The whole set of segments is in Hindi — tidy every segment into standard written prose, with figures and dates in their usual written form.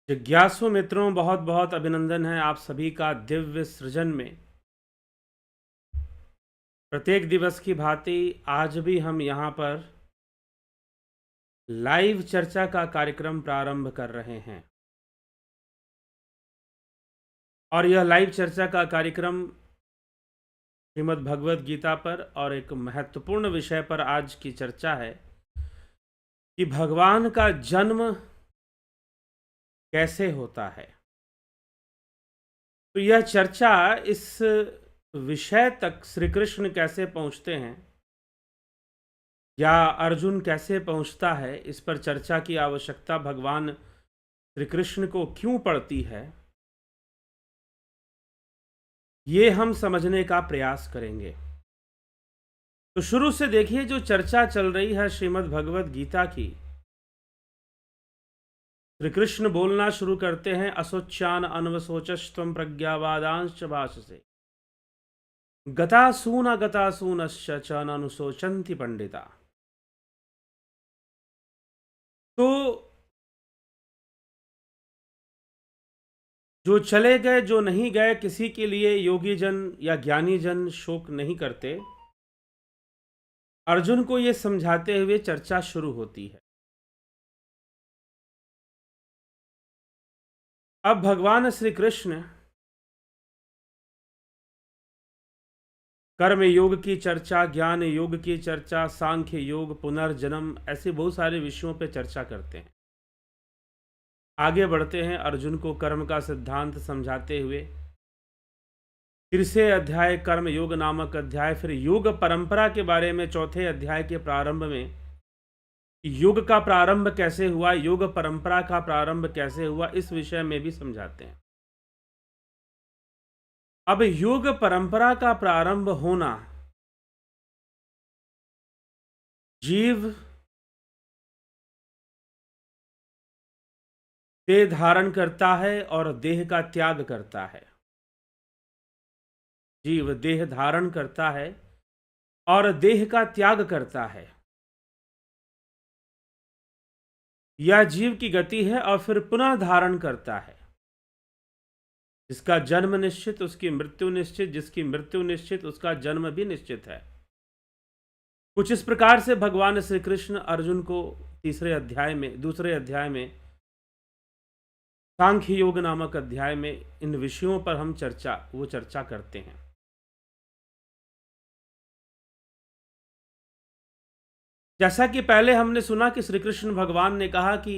जिज्ञासु मित्रों, बहुत बहुत अभिनंदन है आप सभी का दिव्य सृजन में। प्रत्येक दिवस की भांति आज भी हम यहाँ पर लाइव चर्चा का कार्यक्रम प्रारंभ कर रहे हैं और यह लाइव चर्चा का कार्यक्रम श्रीमद् भगवद गीता पर और एक महत्वपूर्ण विषय पर आज की चर्चा है कि भगवान का जन्म कैसे होता है। तो यह चर्चा इस विषय तक श्री कृष्ण कैसे पहुंचते हैं या अर्जुन कैसे पहुंचता है, इस पर चर्चा की आवश्यकता भगवान श्री कृष्ण को क्यों पड़ती है, ये हम समझने का प्रयास करेंगे। तो शुरू से देखिए, जो चर्चा चल रही है श्रीमद् भगवद गीता की, श्री कृष्ण बोलना शुरू करते हैं, असोच्यान अनवसोचस्त्वं प्रज्ञावादांश्च भाषसे गतासून गतासूनश्च च नानुशोचन्ति पंडिता। तो जो चले गए, जो नहीं गए, किसी के लिए योगी जन या ज्ञानी जन शोक नहीं करते। अर्जुन को यह समझाते हुए चर्चा शुरू होती है। अब भगवान श्री कृष्ण कर्म योग की चर्चा, ज्ञान योग की चर्चा, सांख्य योग, पुनर्जन्म, ऐसे बहुत सारे विषयों पर चर्चा करते हैं। आगे बढ़ते हैं, अर्जुन को कर्म का सिद्धांत समझाते हुए 3 अध्याय कर्म योग नामक अध्याय, फिर योग परंपरा के बारे में 4थे अध्याय के प्रारंभ में योग का प्रारंभ कैसे हुआ, योग परंपरा का प्रारंभ कैसे हुआ, इस विषय में भी समझाते हैं। अब योग परंपरा का प्रारंभ होना, जीव देह धारण करता है और देह का त्याग करता है। जीव देह धारण करता है और देह का त्याग करता है। यह जीव की गति है और फिर पुनः धारण करता है। जिसका जन्म निश्चित उसकी मृत्यु निश्चित, जिसकी मृत्यु निश्चित उसका जन्म भी निश्चित है। कुछ इस प्रकार से भगवान श्री कृष्ण अर्जुन को दूसरे अध्याय में सांख्य योग नामक अध्याय में इन विषयों पर हम चर्चा करते हैं। जैसा कि पहले हमने सुना कि श्री कृष्ण भगवान ने कहा कि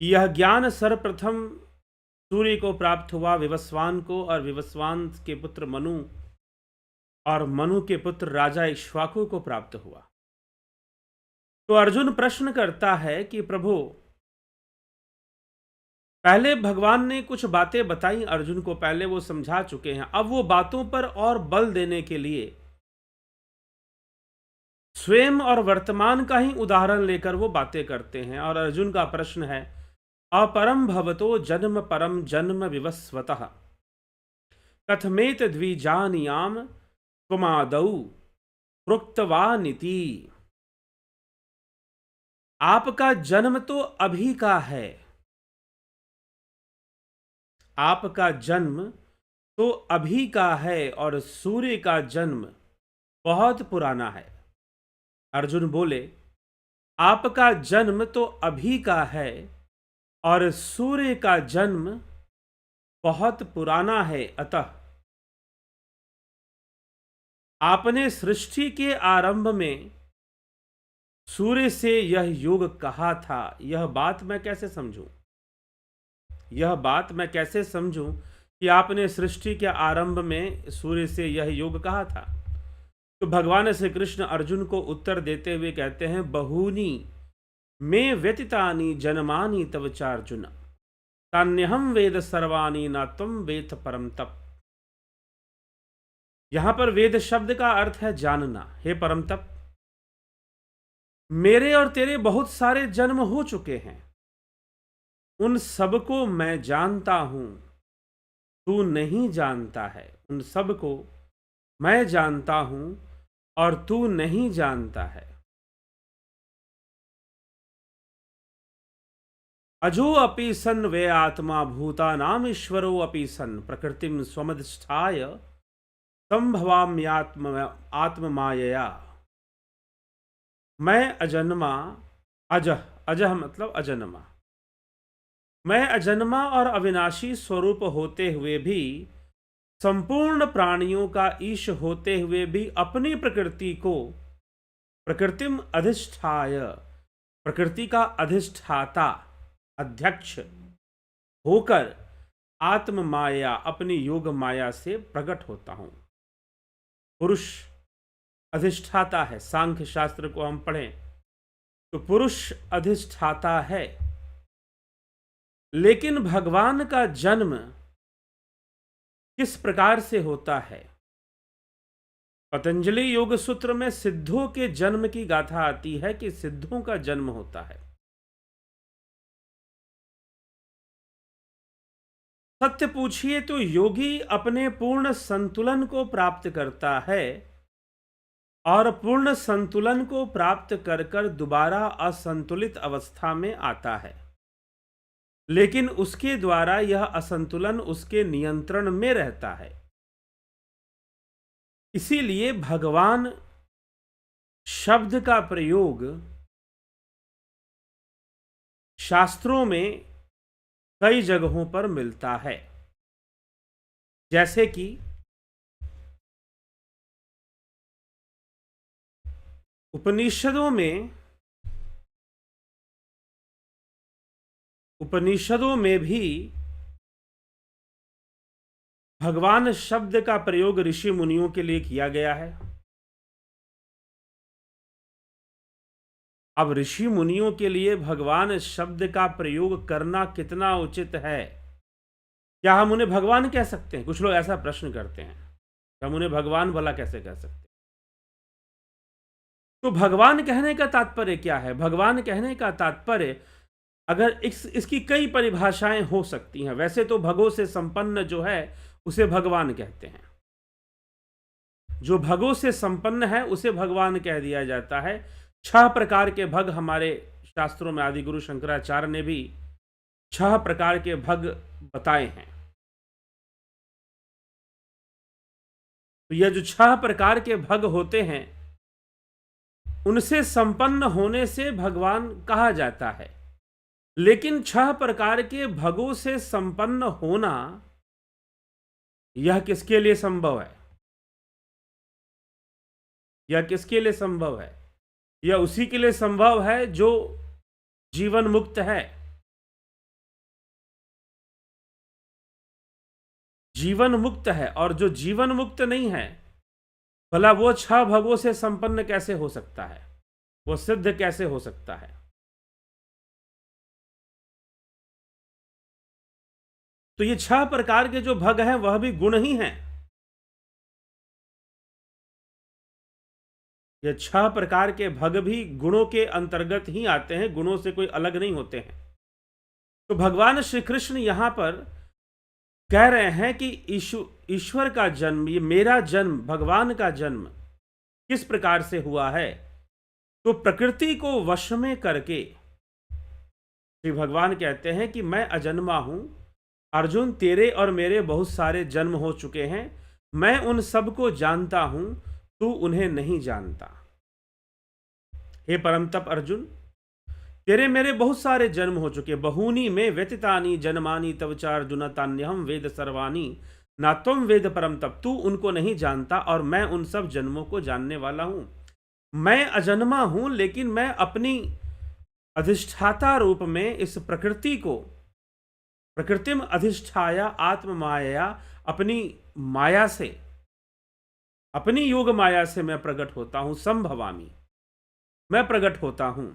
यह ज्ञान सर्वप्रथम सूर्य को प्राप्त हुआ, विवस्वान को, और विवस्वान के पुत्र मनु और मनु के पुत्र राजा इक्ष्वाकु को प्राप्त हुआ। तो अर्जुन प्रश्न करता है कि प्रभु, पहले भगवान ने कुछ बातें बताई अर्जुन को, पहले वो समझा चुके हैं, अब वो बातों पर और बल देने के लिए स्वयं और वर्तमान का ही उदाहरण लेकर वो बातें करते हैं। और अर्जुन का प्रश्न है, अपरम भवतो जन्म परम जन्म विवस्वतः कथमेत द्विजानियाम त्वमादौ प्रोक्तवानिति। आपका जन्म तो अभी का है, आपका जन्म तो अभी का है और सूर्य का जन्म बहुत पुराना है। अर्जुन बोले, आपका जन्म तो अभी का है और सूर्य का जन्म बहुत पुराना है, अतः आपने सृष्टि के आरंभ में सूर्य से यह युग कहा था। यह बात मैं कैसे समझूं कि आपने सृष्टि के आरंभ में सूर्य से यह युग कहा था। तो भगवान श्री कृष्ण अर्जुन को उत्तर देते हुए कहते हैं, बहूनी में व्यतीतानि जन्मानि तव चार्जुन तान्यहम वेद सर्वाणि न त्वं वेद परम तप। यहां पर वेद शब्द का अर्थ है जानना। हे परम तप, मेरे और तेरे बहुत सारे जन्म हो चुके हैं, उन सबको मैं जानता हूं, तू नहीं जानता है। उन सबको मैं जानता हूं और तू नहीं जानता है। अजो अपि सन् वे आत्मा भूतानाम ईश्वरो अपि सन् प्रकृतिम स्वमधिष्ठाय संभवाम्यात्म आत्ममायया। मैं अजन्मा, अजह, अजह मतलब अजन्मा, मैं अजन्मा और अविनाशी स्वरूप होते हुए भी, संपूर्ण प्राणियों का ईश होते हुए भी अपनी प्रकृति को प्रकृतिम अधिष्ठाय, प्रकृति का अधिष्ठाता अध्यक्ष होकर आत्म माया अपनी योग माया से प्रकट होता हूं। पुरुष अधिष्ठाता है, सांख्य शास्त्र को हम पढ़ें तो पुरुष अधिष्ठाता है, लेकिन भगवान का जन्म किस प्रकार से होता है? पतंजलि योग सूत्र में सिद्धों के जन्म की गाथा आती है कि सिद्धों का जन्म होता है। सत्य पूछिए तो योगी अपने पूर्ण संतुलन को प्राप्त करता है और पूर्ण संतुलन को प्राप्त कर कर दोबारा असंतुलित अवस्था में आता है, लेकिन उसके द्वारा यह असंतुलन उसके नियंत्रण में रहता है। इसीलिए भगवान शब्द का प्रयोग शास्त्रों में कई जगहों पर मिलता है, जैसे कि उपनिषदों में भी भगवान शब्द का प्रयोग ऋषि मुनियों के लिए किया गया है। अब ऋषि मुनियों के लिए भगवान शब्द का प्रयोग करना कितना उचित है? क्या हम उन्हें भगवान कह सकते हैं? कुछ लोग ऐसा प्रश्न करते हैं, हम उन्हें भगवान भला कैसे कह सकते हैं? तो भगवान कहने का तात्पर्य क्या है? भगवान कहने का तात्पर्य, अगर इसकी कई परिभाषाएं हो सकती हैं। वैसे तो भगों से संपन्न जो है उसे भगवान कहते हैं, जो भगों से संपन्न है उसे भगवान कह दिया जाता है। 6 प्रकार के भग हमारे शास्त्रों में आदि गुरु शंकराचार्य ने भी 6 प्रकार के भग बताए हैं। तो यह जो 6 प्रकार के भग होते हैं, उनसे संपन्न होने से भगवान कहा जाता है। लेकिन 6 प्रकार के भगों से संपन्न होना यह किसके लिए संभव है? यह किसके लिए संभव है? यह उसी के लिए संभव है जो जीवन मुक्त है। जीवन मुक्त है, और जो जीवन मुक्त नहीं है, भला वो 6 भगों से संपन्न कैसे हो सकता है? वो सिद्ध कैसे हो सकता है? तो ये 6 प्रकार के जो भग हैं वह भी गुण ही हैं। ये 6 प्रकार के भग भी गुणों के अंतर्गत ही आते हैं, गुणों से कोई अलग नहीं होते हैं। तो भगवान श्री कृष्ण यहां पर कह रहे हैं कि ईश्वर का जन्म, ये मेरा जन्म, भगवान का जन्म किस प्रकार से हुआ है? तो प्रकृति को वश में करके श्री भगवान कहते हैं कि मैं अजन्मा हूं अर्जुन, तेरे और मेरे बहुत सारे जन्म हो चुके हैं, मैं उन सब को जानता हूं, तू उन्हें नहीं जानता। हे परम तप अर्जुन, तेरे मेरे बहुत सारे जन्म हो चुके, बहूनी में व्यतीतानि जन्मानि तव च अर्जुन तान्यहम वेद सर्वाणि ना तुम वेद परम तप। तू उनको नहीं जानता और मैं उन सब जन्मों को जानने वाला हूं। मैं अजन्मा हूं, लेकिन मैं अपनी अधिष्ठाता रूप में इस प्रकृति को प्रकृतिम अधिष्ठाया आत्म माया, अपनी माया से, अपनी योग माया से मैं प्रकट होता हूं। संभवामी, मैं प्रकट होता हूं।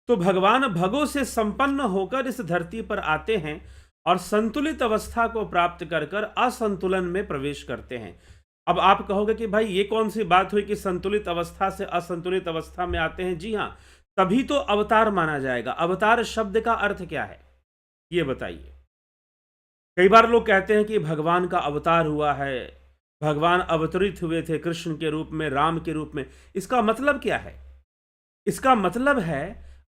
तो भगवान भगों से संपन्न होकर इस धरती पर आते हैं और संतुलित अवस्था को प्राप्त कर कर असंतुलन में प्रवेश करते हैं। अब आप कहोगे कि भाई ये कौन सी बात हुई कि संतुलित अवस्था से असंतुलित अवस्था में आते हैं? जी हां, तभी तो अवतार माना जाएगा। अवतार शब्द का अर्थ क्या है ये बताइए। कई बार लोग कहते हैं कि भगवान का अवतार हुआ है, भगवान अवतरित हुए थे कृष्ण के रूप में, राम के रूप में। इसका मतलब क्या है? इसका मतलब है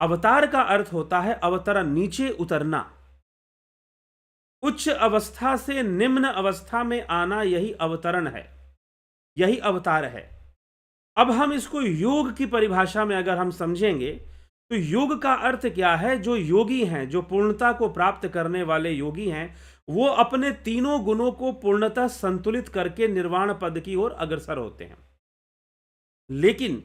अवतार का अर्थ होता है अवतरण, नीचे उतरना, उच्च अवस्था से निम्न अवस्था में आना, यही अवतरण है, यही अवतार है। अब हम इसको योग की परिभाषा में अगर हम समझेंगे तो योग का अर्थ क्या है? जो योगी हैं, जो पूर्णता को प्राप्त करने वाले योगी हैं, वो अपने तीनों गुणों को पूर्णतः संतुलित करके निर्वाण पद की ओर अग्रसर होते हैं। लेकिन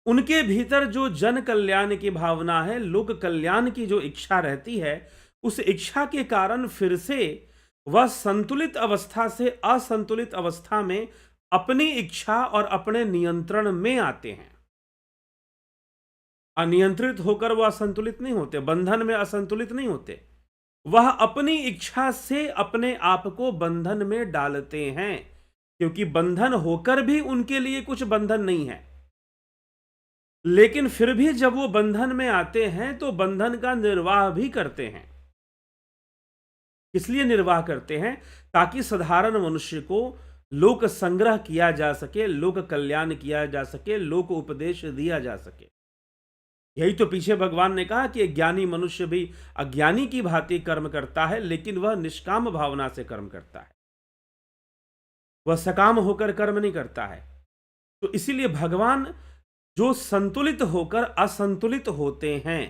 उनके भीतर जो जन कल्याण की भावना है, लोक कल्याण की जो इच्छा रहती है, उस इच्छा के कारण फिर से वह संतुलित अवस्था से असंतुलित अवस्था में अपनी इच्छा और अपने नियंत्रण में आते हैं। अनियंत्रित होकर वह असंतुलित नहीं होते, बंधन में असंतुलित नहीं होते, वह अपनी इच्छा से अपने आप को बंधन में डालते हैं, क्योंकि बंधन होकर भी उनके लिए कुछ बंधन नहीं है। लेकिन फिर भी जब वो बंधन में आते हैं तो बंधन का निर्वाह भी करते हैं। इसलिए निर्वाह करते हैं ताकि साधारण मनुष्य को लोक संग्रह किया जा सके, लोक कल्याण किया जा सके, लोक उपदेश दिया जा सके। यही तो पीछे भगवान ने कहा कि ज्ञानी मनुष्य भी अज्ञानी की भांति कर्म करता है, लेकिन वह निष्काम भावना से कर्म करता है, वह सकाम होकर कर्म नहीं करता है। तो इसीलिए भगवान जो संतुलित होकर असंतुलित होते हैं,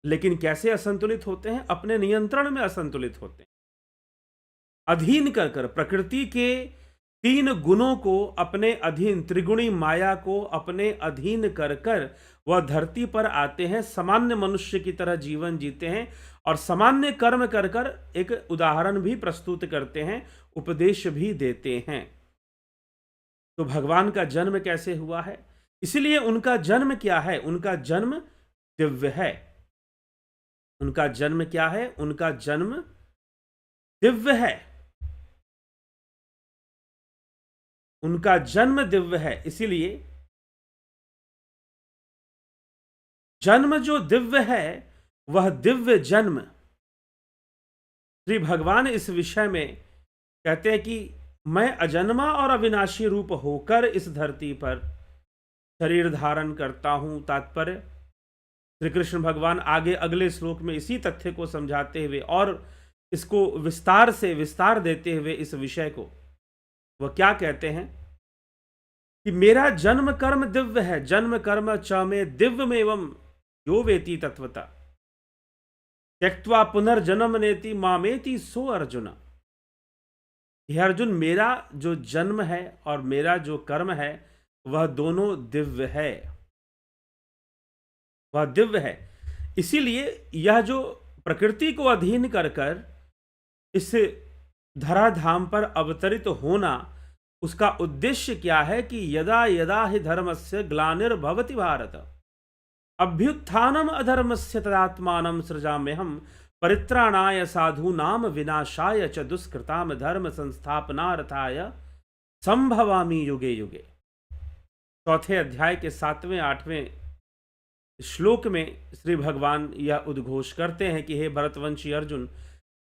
लेकिन कैसे असंतुलित होते हैं? अपने नियंत्रण में असंतुलित होते हैं। अधीन कर कर प्रकृति के तीन गुणों को अपने अधीन, त्रिगुणी माया को अपने अधीन कर कर वह धरती पर आते हैं, सामान्य मनुष्य की तरह जीवन जीते हैं और सामान्य कर्म कर कर एक उदाहरण भी प्रस्तुत करते हैं, उपदेश भी देते हैं। तो भगवान का जन्म कैसे हुआ है? इसलिए उनका जन्म क्या है? उनका जन्म दिव्य है। उनका जन्म क्या है? उनका जन्म दिव्य है। उनका जन्म दिव्य है। इसीलिए जन्म जो दिव्य है वह दिव्य जन्म, श्री भगवान इस विषय में कहते हैं कि मैं अजन्मा और अविनाशी रूप होकर इस धरती पर शरीर धारण करता हूं। तात्पर्य, श्री कृष्ण भगवान आगे अगले श्लोक में इसी तथ्य को समझाते हुए और इसको विस्तार से विस्तार देते हुए इस विषय को, वह क्या कहते हैं कि मेरा जन्म कर्म दिव्य है। जन्म कर्म च में दिव्यमेवं यो वेति तत्वता त्यक्त्वा पुनर्जन्म नेति मामेति सो अर्जुन। हे अर्जुन, मेरा जो जन्म है और मेरा जो कर्म है वह दोनों दिव्य है, वह दिव्य है। इसीलिए यह जो प्रकृति को अधीन कर कर इस धराधाम पर अवतरित होना, उसका उद्देश्य क्या है कि यदा यदा हि धर्मस्य ग्लानिर्भवति भारत अभ्युत्थानम अधर्मस्य तदात्मानं सृजाम्यहम् परित्राणाय साधूनां विनाशाय च दुष्कृताम धर्म संस्थापनार्थाय संभवामि युगे युगे। चौथे अध्याय के 7वें 8वें श्लोक में श्री भगवान यह उद्घोष करते हैं कि हे भरतवंशी अर्जुन,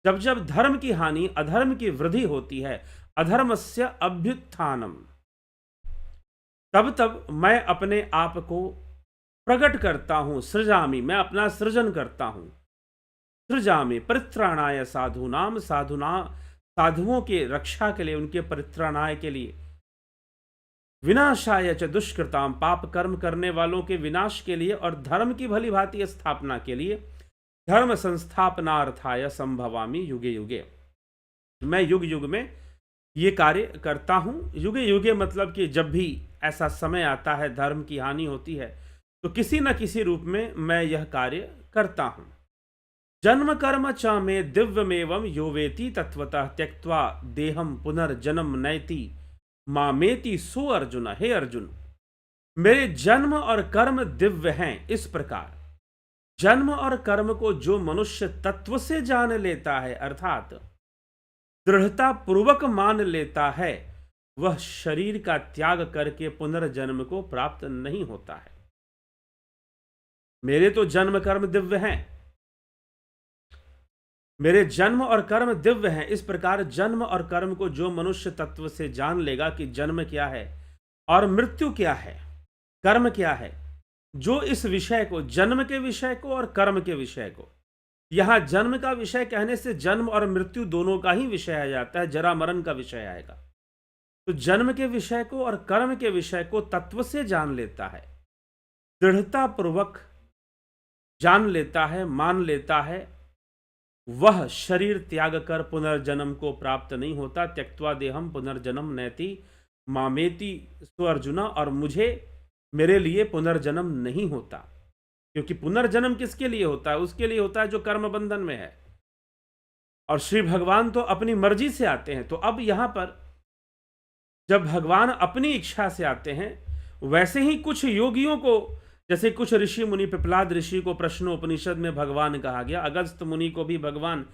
जब जब धर्म की हानि, अधर्म की वृद्धि होती है, अधर्मस्य अभ्युत्थानम, तब तब मैं अपने आप को प्रकट करता हूं, सृजामि, मैं अपना सृजन करता हूं। सृजामि परित्राणाय साधूनाम, साधुओं के रक्षा के लिए, उनके परित्राणाय के लिए, विनाशाय च दुष्कृताम, पाप कर्म करने वालों के विनाश के लिए और धर्म की भली भांति स्थापना के लिए, धर्म संस्थापनार्थाय संभवामि युगे युगे, मैं युग युग में ये कार्य करता हूं। युगे युगे मतलब कि जब भी ऐसा समय आता है, धर्म की हानि होती है, तो किसी न किसी रूप में मैं यह कार्य करता हूं। जन्म कर्म च में दिव्यमेवं यो वेति तत्वतः त्यक्त्वा देहम पुनर्जन्म नैति मामेति सो अर्जुन। हे अर्जुन, मेरे जन्म और कर्म दिव्य हैं। इस प्रकार जन्म और कर्म को जो मनुष्य तत्व से जान लेता है, अर्थात दृढ़ता पूर्वक मान लेता है, वह शरीर का त्याग करके पुनर्जन्म को प्राप्त नहीं होता है। मेरे तो जन्म कर्म दिव्य हैं, मेरे जन्म और कर्म दिव्य हैं। इस प्रकार जन्म और कर्म को जो मनुष्य तत्व से जान लेगा कि जन्म क्या है और मृत्यु क्या है, कर्म क्या है, जो इस विषय को, जन्म के विषय को और कर्म के विषय को, यहां जन्म का विषय कहने से जन्म और मृत्यु दोनों का ही विषय आ जाता है, जरा मरण का विषय आएगा। तो जन्म के विषय को और कर्म के विषय को तत्व से जान लेता है, दृढ़ता पूर्वक जान लेता है, मान लेता है, वह शरीर त्याग कर पुनर्जन्म को प्राप्त नहीं होता। त्यक्त्वा देहम पुनर्जन्म नैति मामेति सो अर्जुना, और मुझे, मेरे लिए पुनर्जन्म नहीं होता। क्योंकि पुनर्जन्म किसके लिए होता है? उसके लिए होता है जो कर्म बंधन में है, और श्री भगवान तो अपनी मर्जी से आते हैं। तो अब यहां पर जब भगवान अपनी इच्छा से आते हैं, वैसे ही कुछ योगियों को, जैसे कुछ ऋषि मुनि, पिपलाद ऋषि को प्रश्नोपनिषद में भगवान कहा गया, अगस्त मुनि को भी भगवान,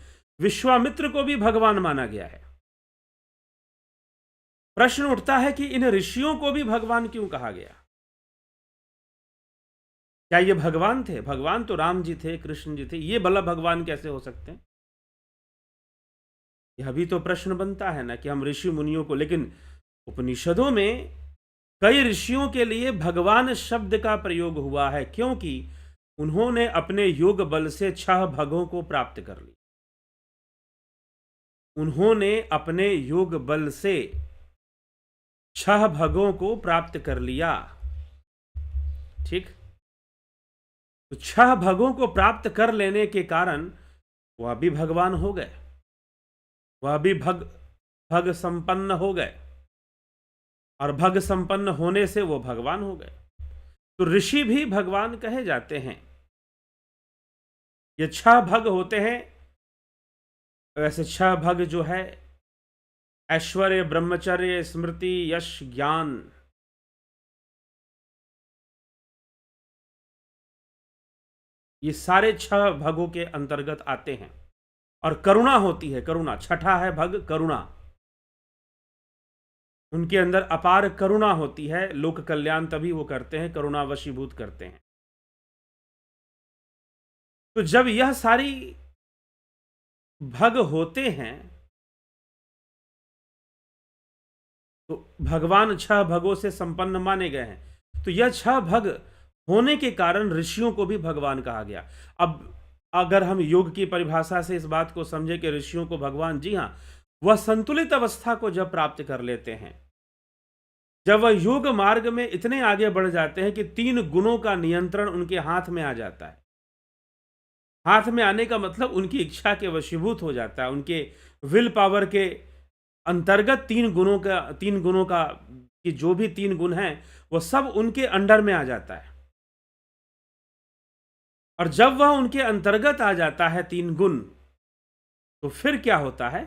विश्वामित्र को भी भगवान माना गया है। प्रश्न उठता है कि इन ऋषियों को भी भगवान क्यों कहा गया? क्या ये भगवान थे? भगवान तो राम जी थे, कृष्ण जी थे, ये भला भगवान कैसे हो सकते हैं? यह भी तो प्रश्न बनता है ना कि हम ऋषि मुनियों को, लेकिन उपनिषदों में कई ऋषियों के लिए भगवान शब्द का प्रयोग हुआ है, क्योंकि उन्होंने अपने योग बल से 6 भगों को प्राप्त कर लिया। उन्होंने अपने योग बल से 6 भगों को प्राप्त कर लिया। ठीक, तो 6 भगों को प्राप्त कर लेने के कारण वह भी भगवान हो गए, वह भी भग संपन्न हो गए, और भग संपन्न होने से वो भगवान हो गए। तो ऋषि भी भगवान कहे जाते हैं। ये 6 भग होते हैं। वैसे 6 भग जो है, ऐश्वर्य, ब्रह्मचर्य, स्मृति, यश, ज्ञान, ये सारे 6 भगों के अंतर्गत आते हैं। और करुणा होती है, करुणा, छठा है भग करुणा। उनके अंदर अपार करुणा होती है, लोक कल्याण तभी वो करते हैं, करुणा वशीभूत करते हैं। तो जब यह सारी भग होते हैं, तो भगवान 6 भगों से संपन्न माने गए हैं। तो यह 6 भग होने के कारण ऋषियों को भी भगवान कहा गया। अब अगर हम योग की परिभाषा से इस बात को समझे कि ऋषियों को भगवान, जी हां, वह संतुलित अवस्था को जब प्राप्त कर लेते हैं, जब वह योग मार्ग में इतने आगे बढ़ जाते हैं कि 3 गुणों का नियंत्रण उनके हाथ में आ जाता है। हाथ में आने का मतलब उनकी इच्छा के वशीभूत हो जाता है। उनके विल पावर के अंतर्गत 3 गुणों का कि जो भी 3 गुण हैं, वो सब उनके अंडर में आ जाता है। और जब वह उनके अंतर्गत आ जाता है 3 गुण, तो फिर क्या होता है?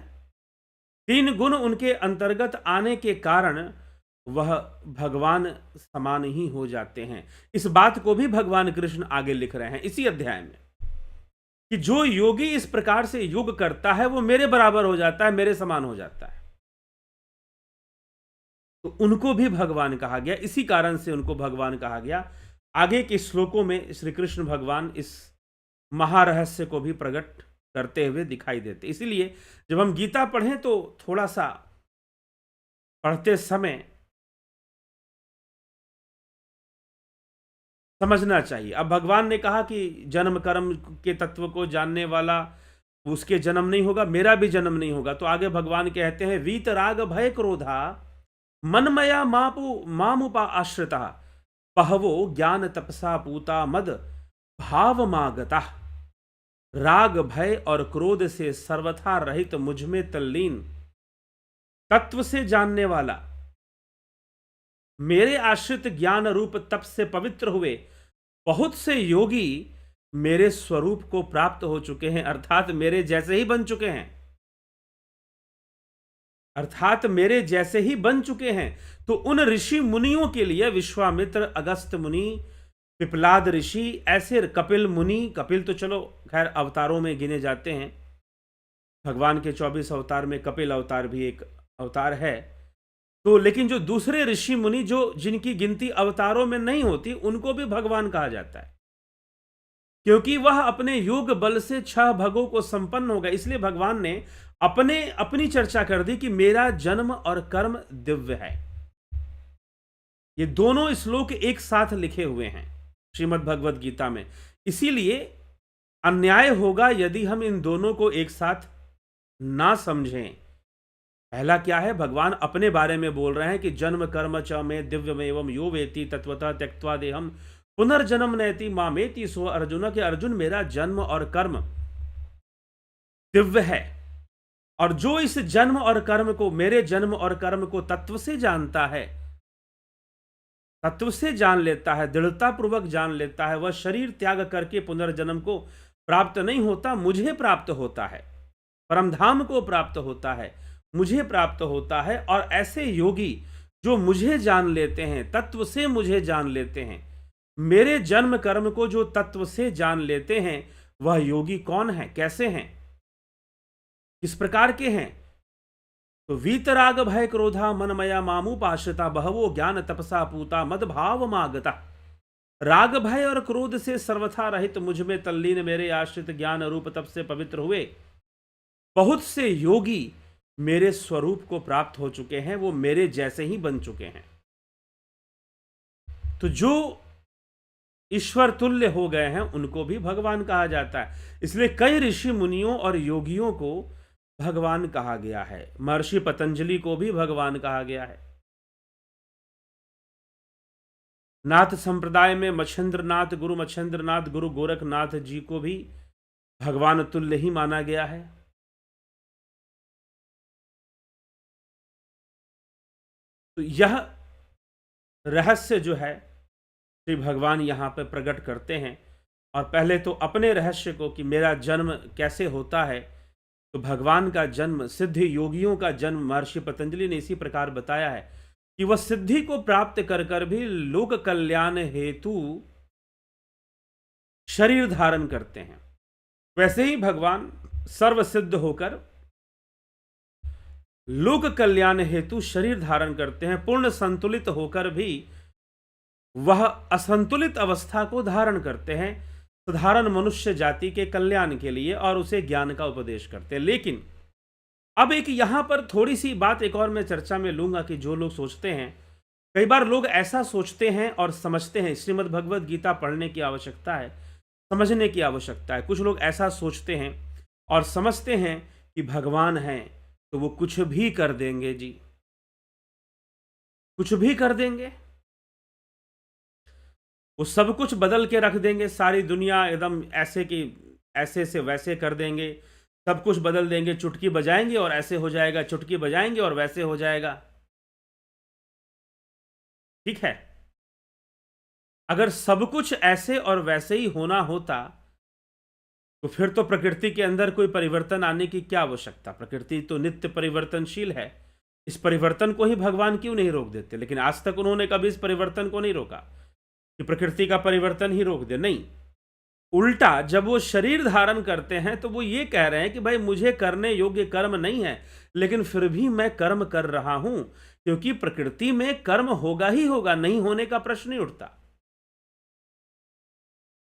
3 गुण उनके अंतर्गत आने के कारण वह भगवान समान ही हो जाते हैं। इस बात को भी भगवान कृष्ण आगे लिख रहे हैं इसी अध्याय में, कि जो योगी इस प्रकार से योग करता है, वो मेरे बराबर हो जाता है, मेरे समान हो जाता है। तो उनको भी भगवान कहा गया, इसी कारण से उनको भगवान कहा गया। आगे के श्लोकों में श्री कृष्ण भगवान इस महारहस्य को भी प्रकट करते हुए दिखाई देते। इसीलिए जब हम गीता पढ़ें तो थोड़ा सा पढ़ते समय समझना चाहिए। अब भगवान ने कहा कि जन्म कर्म के तत्व को जानने वाला, उसके जन्म नहीं होगा, मेरा भी जन्म नहीं होगा। तो आगे भगवान कहते हैं, वीत राग भय क्रोधा मनमया मामुपा आश्रिता पहवो ज्ञान तपसा पूता मद भावमागता। राग भय और क्रोध से सर्वथा रहित मुझमें तल्लीन, तत्व से जानने वाला, मेरे आश्रित ज्ञान रूप तप से पवित्र हुए बहुत से योगी मेरे स्वरूप को प्राप्त हो चुके हैं, अर्थात मेरे जैसे ही बन चुके हैं, अर्थात मेरे जैसे ही बन चुके हैं। तो उन ऋषि मुनियों के लिए विश्वामित्र, अगस्त मुनि, पिपलाद ऋषि, ऐसे कपिल मुनि, कपिल तो चलो खैर अवतारों में गिने जाते हैं, भगवान के 24 अवतार में कपिल अवतार भी एक अवतार है। तो लेकिन जो दूसरे ऋषि मुनि जो जिनकी गिनती अवतारों में नहीं होती, उनको भी भगवान कहा जाता है, क्योंकि वह अपने योग बल से 6 भगों को संपन्न हो गए। इसलिए भगवान ने अपनी चर्चा कर दी कि मेरा जन्म और कर्म दिव्य है। ये दोनों श्लोक एक साथ लिखे हुए हैं। श्रीमद् भगवद गीता में। इसीलिए अन्याय होगा यदि हम इन दोनों को एक साथ ना समझें। पहला क्या है, भगवान अपने बारे में बोल रहे हैं कि जन्म कर्म च में दिव्यमेवं यो वेति तत्वतः त्यक्त्वा देहम पुनर्जन्म नैति मामेति सो अर्जुन, के अर्जुन मेरा जन्म और कर्म दिव्य है, और जो इस जन्म और कर्म को, मेरे जन्म और कर्म को तत्व से जानता है, तत्व से जान लेता है, दृढ़ता पूर्वक जान लेता है, वह शरीर त्याग करके पुनर्जन्म को प्राप्त नहीं होता, मुझे प्राप्त होता है, परमधाम को प्राप्त होता है, मुझे प्राप्त होता है। और ऐसे योगी जो मुझे जान लेते हैं, तत्व से मुझे जान लेते हैं, मेरे जन्म कर्म को जो तत्व से जान लेते हैं, वह योगी कौन है, कैसे हैं, किस प्रकार के हैं? तो वीतराग भय क्रोधा मनमया मामुपाश्रिता बहवो ज्ञान तपसा पूता मद भाव मागता। राग भय और क्रोध से सर्वथा रहित मुझ में तल्लीन मेरे आश्रित ज्ञान रूप तप से पवित्र हुए बहुत से योगी मेरे स्वरूप को प्राप्त हो चुके हैं, वो मेरे जैसे ही बन चुके हैं। तो जो ईश्वर तुल्य हो गए हैं उनको भी भगवान कहा जाता है। इसलिए कई ऋषि मुनियों और योगियों को भगवान कहा गया है। महर्षि पतंजलि को भी भगवान कहा गया है। नाथ संप्रदाय में मच्छेंद्रनाथ, गुरु मच्छेंद्रनाथ, गुरु गोरखनाथ जी को भी भगवान तुल्य ही माना गया है। तो यह रहस्य जो है श्री भगवान यहाँ पे प्रकट करते हैं। और पहले तो अपने रहस्य को कि मेरा जन्म कैसे होता है, तो भगवान का जन्म, सिद्ध योगियों का जन्म महर्षि पतंजलि ने इसी प्रकार बताया है कि वह सिद्धि को प्राप्त कर कर भी लोक कल्याण हेतु शरीर धारण करते हैं। वैसे ही भगवान सर्वसिद्ध होकर लोक कल्याण हेतु शरीर धारण करते हैं। पूर्ण संतुलित होकर भी वह असंतुलित अवस्था को धारण करते हैं साधारण मनुष्य जाति के कल्याण के लिए, और उसे ज्ञान का उपदेश करते हैं। लेकिन अब एक यहां पर थोड़ी सी बात एक और मैं चर्चा में लूंगा कि जो लोग सोचते हैं, कई बार लोग ऐसा सोचते हैं और समझते हैं, श्रीमद् भगवद गीता पढ़ने की आवश्यकता है, समझने की आवश्यकता है। कुछ लोग ऐसा सोचते हैं और समझते हैं कि भगवान हैं तो वो कुछ भी कर देंगे जी, कुछ भी कर देंगे, वो सब कुछ बदल के रख देंगे, सारी दुनिया एकदम ऐसे कि ऐसे से वैसे कर देंगे, सब कुछ बदल देंगे, चुटकी बजाएंगे और ऐसे हो जाएगा, चुटकी बजाएंगे और वैसे हो जाएगा। ठीक है, अगर सब कुछ ऐसे और वैसे ही होना होता तो फिर तो प्रकृति के अंदर कोई परिवर्तन आने की क्या आवश्यकता। प्रकृति तो नित्य परिवर्तनशील है, इस परिवर्तन को ही भगवान क्यों नहीं रोक देते। लेकिन आज तक उन्होंने कभी इस परिवर्तन को नहीं रोका कि प्रकृति का परिवर्तन ही रोक दे, नहीं। उल्टा जब वो शरीर धारण करते हैं तो वो ये कह रहे हैं कि भाई मुझे करने योग्य कर्म नहीं है, लेकिन फिर भी मैं कर्म कर रहा हूं, क्योंकि प्रकृति में कर्म होगा ही होगा, नहीं होने का प्रश्न नहीं उठता।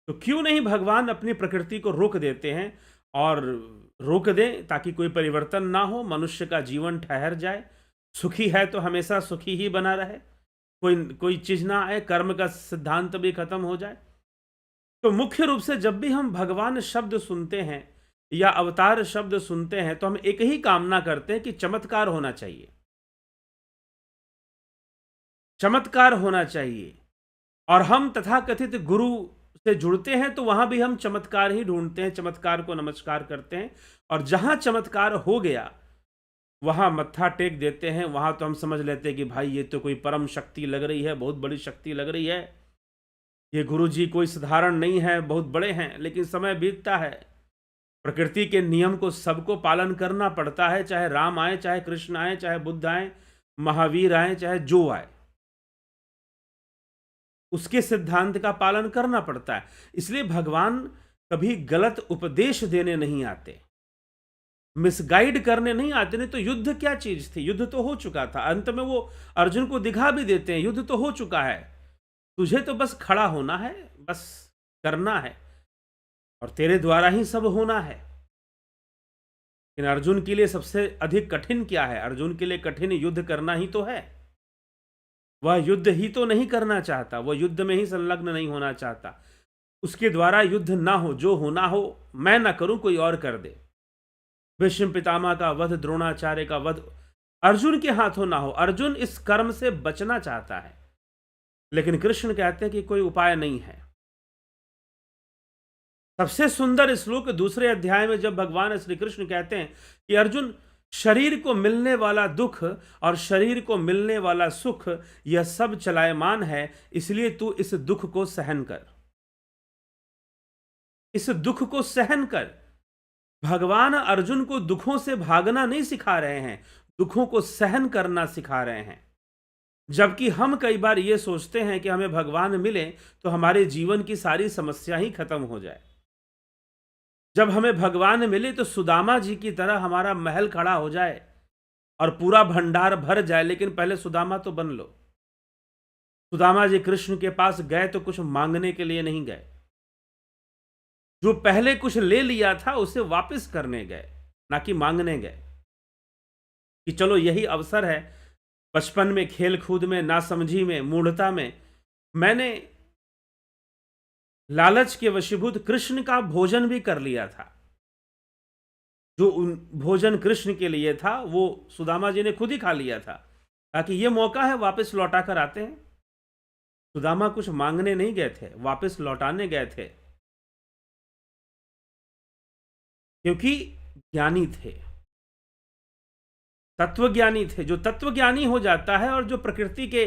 तो क्यों नहीं भगवान अपनी प्रकृति को रोक देते हैं और रोक दें ताकि कोई परिवर्तन ना हो, मनुष्य का जीवन ठहर जाए, सुखी है तो हमेशा सुखी ही बना रहे, कोई चीज ना आए, कर्म का सिद्धांत भी खत्म हो जाए। तो मुख्य रूप से जब भी हम भगवान शब्द सुनते हैं या अवतार शब्द सुनते हैं तो हम एक ही कामना करते हैं कि चमत्कार होना चाहिए, चमत्कार होना चाहिए। और हम तथाकथित गुरु से जुड़ते हैं तो वहां भी हम चमत्कार ही ढूंढते हैं, चमत्कार को नमस्कार करते हैं, और जहां चमत्कार हो गया वहां मत्था टेक देते हैं। वहां तो हम समझ लेते हैं कि भाई ये तो कोई परम शक्ति लग रही है, बहुत बड़ी शक्ति लग रही है, ये गुरु जी कोई साधारण नहीं है, बहुत बड़े हैं। लेकिन समय बीतता है, प्रकृति के नियम को सबको पालन करना पड़ता है, चाहे राम आए, चाहे कृष्ण आए, चाहे बुद्ध आए, महावीर आए, चाहे जो आए, उसके सिद्धांत का पालन करना पड़ता है। इसलिए भगवान कभी गलत उपदेश देने नहीं आते, मिसगाइड करने नहीं आते। नहीं तो युद्ध क्या चीज थी, युद्ध तो हो चुका था। अंत में वो अर्जुन को दिखा भी देते हैं, युद्ध तो हो चुका है, तुझे तो बस खड़ा होना है, बस करना है, और तेरे द्वारा ही सब होना है। लेकिन अर्जुन के लिए सबसे अधिक कठिन क्या है? अर्जुन के लिए कठिन युद्ध करना ही तो है। वह युद्ध ही तो नहीं करना चाहता, वह युद्ध में ही संलग्न नहीं होना चाहता। उसके द्वारा युद्ध ना हो, जो होना हो मैं ना करूं, कोई और कर दे। भीष्म पितामह का वध, द्रोणाचार्य का वध अर्जुन के हाथों ना हो। अर्जुन इस कर्म से बचना चाहता है, लेकिन कृष्ण कहते हैं कि कोई उपाय नहीं है। सबसे सुंदर श्लोक दूसरे अध्याय में जब भगवान श्री कृष्ण कहते हैं कि अर्जुन, शरीर को मिलने वाला दुख और शरीर को मिलने वाला सुख यह सब चलायमान है, इसलिए तू इस दुख को सहन कर, इस दुख को सहन कर। भगवान अर्जुन को दुखों से भागना नहीं सिखा रहे हैं, दुखों को सहन करना सिखा रहे हैं। जबकि हम कई बार ये सोचते हैं कि हमें भगवान मिले तो हमारे जीवन की सारी समस्या ही खत्म हो जाए। जब हमें भगवान मिले तो सुदामा जी की तरह हमारा महल खड़ा हो जाए और पूरा भंडार भर जाए, लेकिन पहले सुदामा तो बन लो। सुदामा जी कृष्ण के पास गए तो कुछ मांगने के लिए नहीं गए, जो पहले कुछ ले लिया था उसे वापस करने गए, ना कि मांगने गए कि चलो यही अवसर है। बचपन में खेल कूद में, नासमझी में, मूढ़ता में मैंने लालच के वशीभूत कृष्ण का भोजन भी कर लिया था। जो भोजन कृष्ण के लिए था वो सुदामा जी ने खुद ही खा लिया था, ताकि ये मौका है वापस लौटा कर आते हैं। सुदामा कुछ मांगने नहीं गए थे, वापस लौटाने गए थे, क्योंकि ज्ञानी थे, तत्वज्ञानी थे। जो तत्वज्ञानी हो जाता है और जो प्रकृति के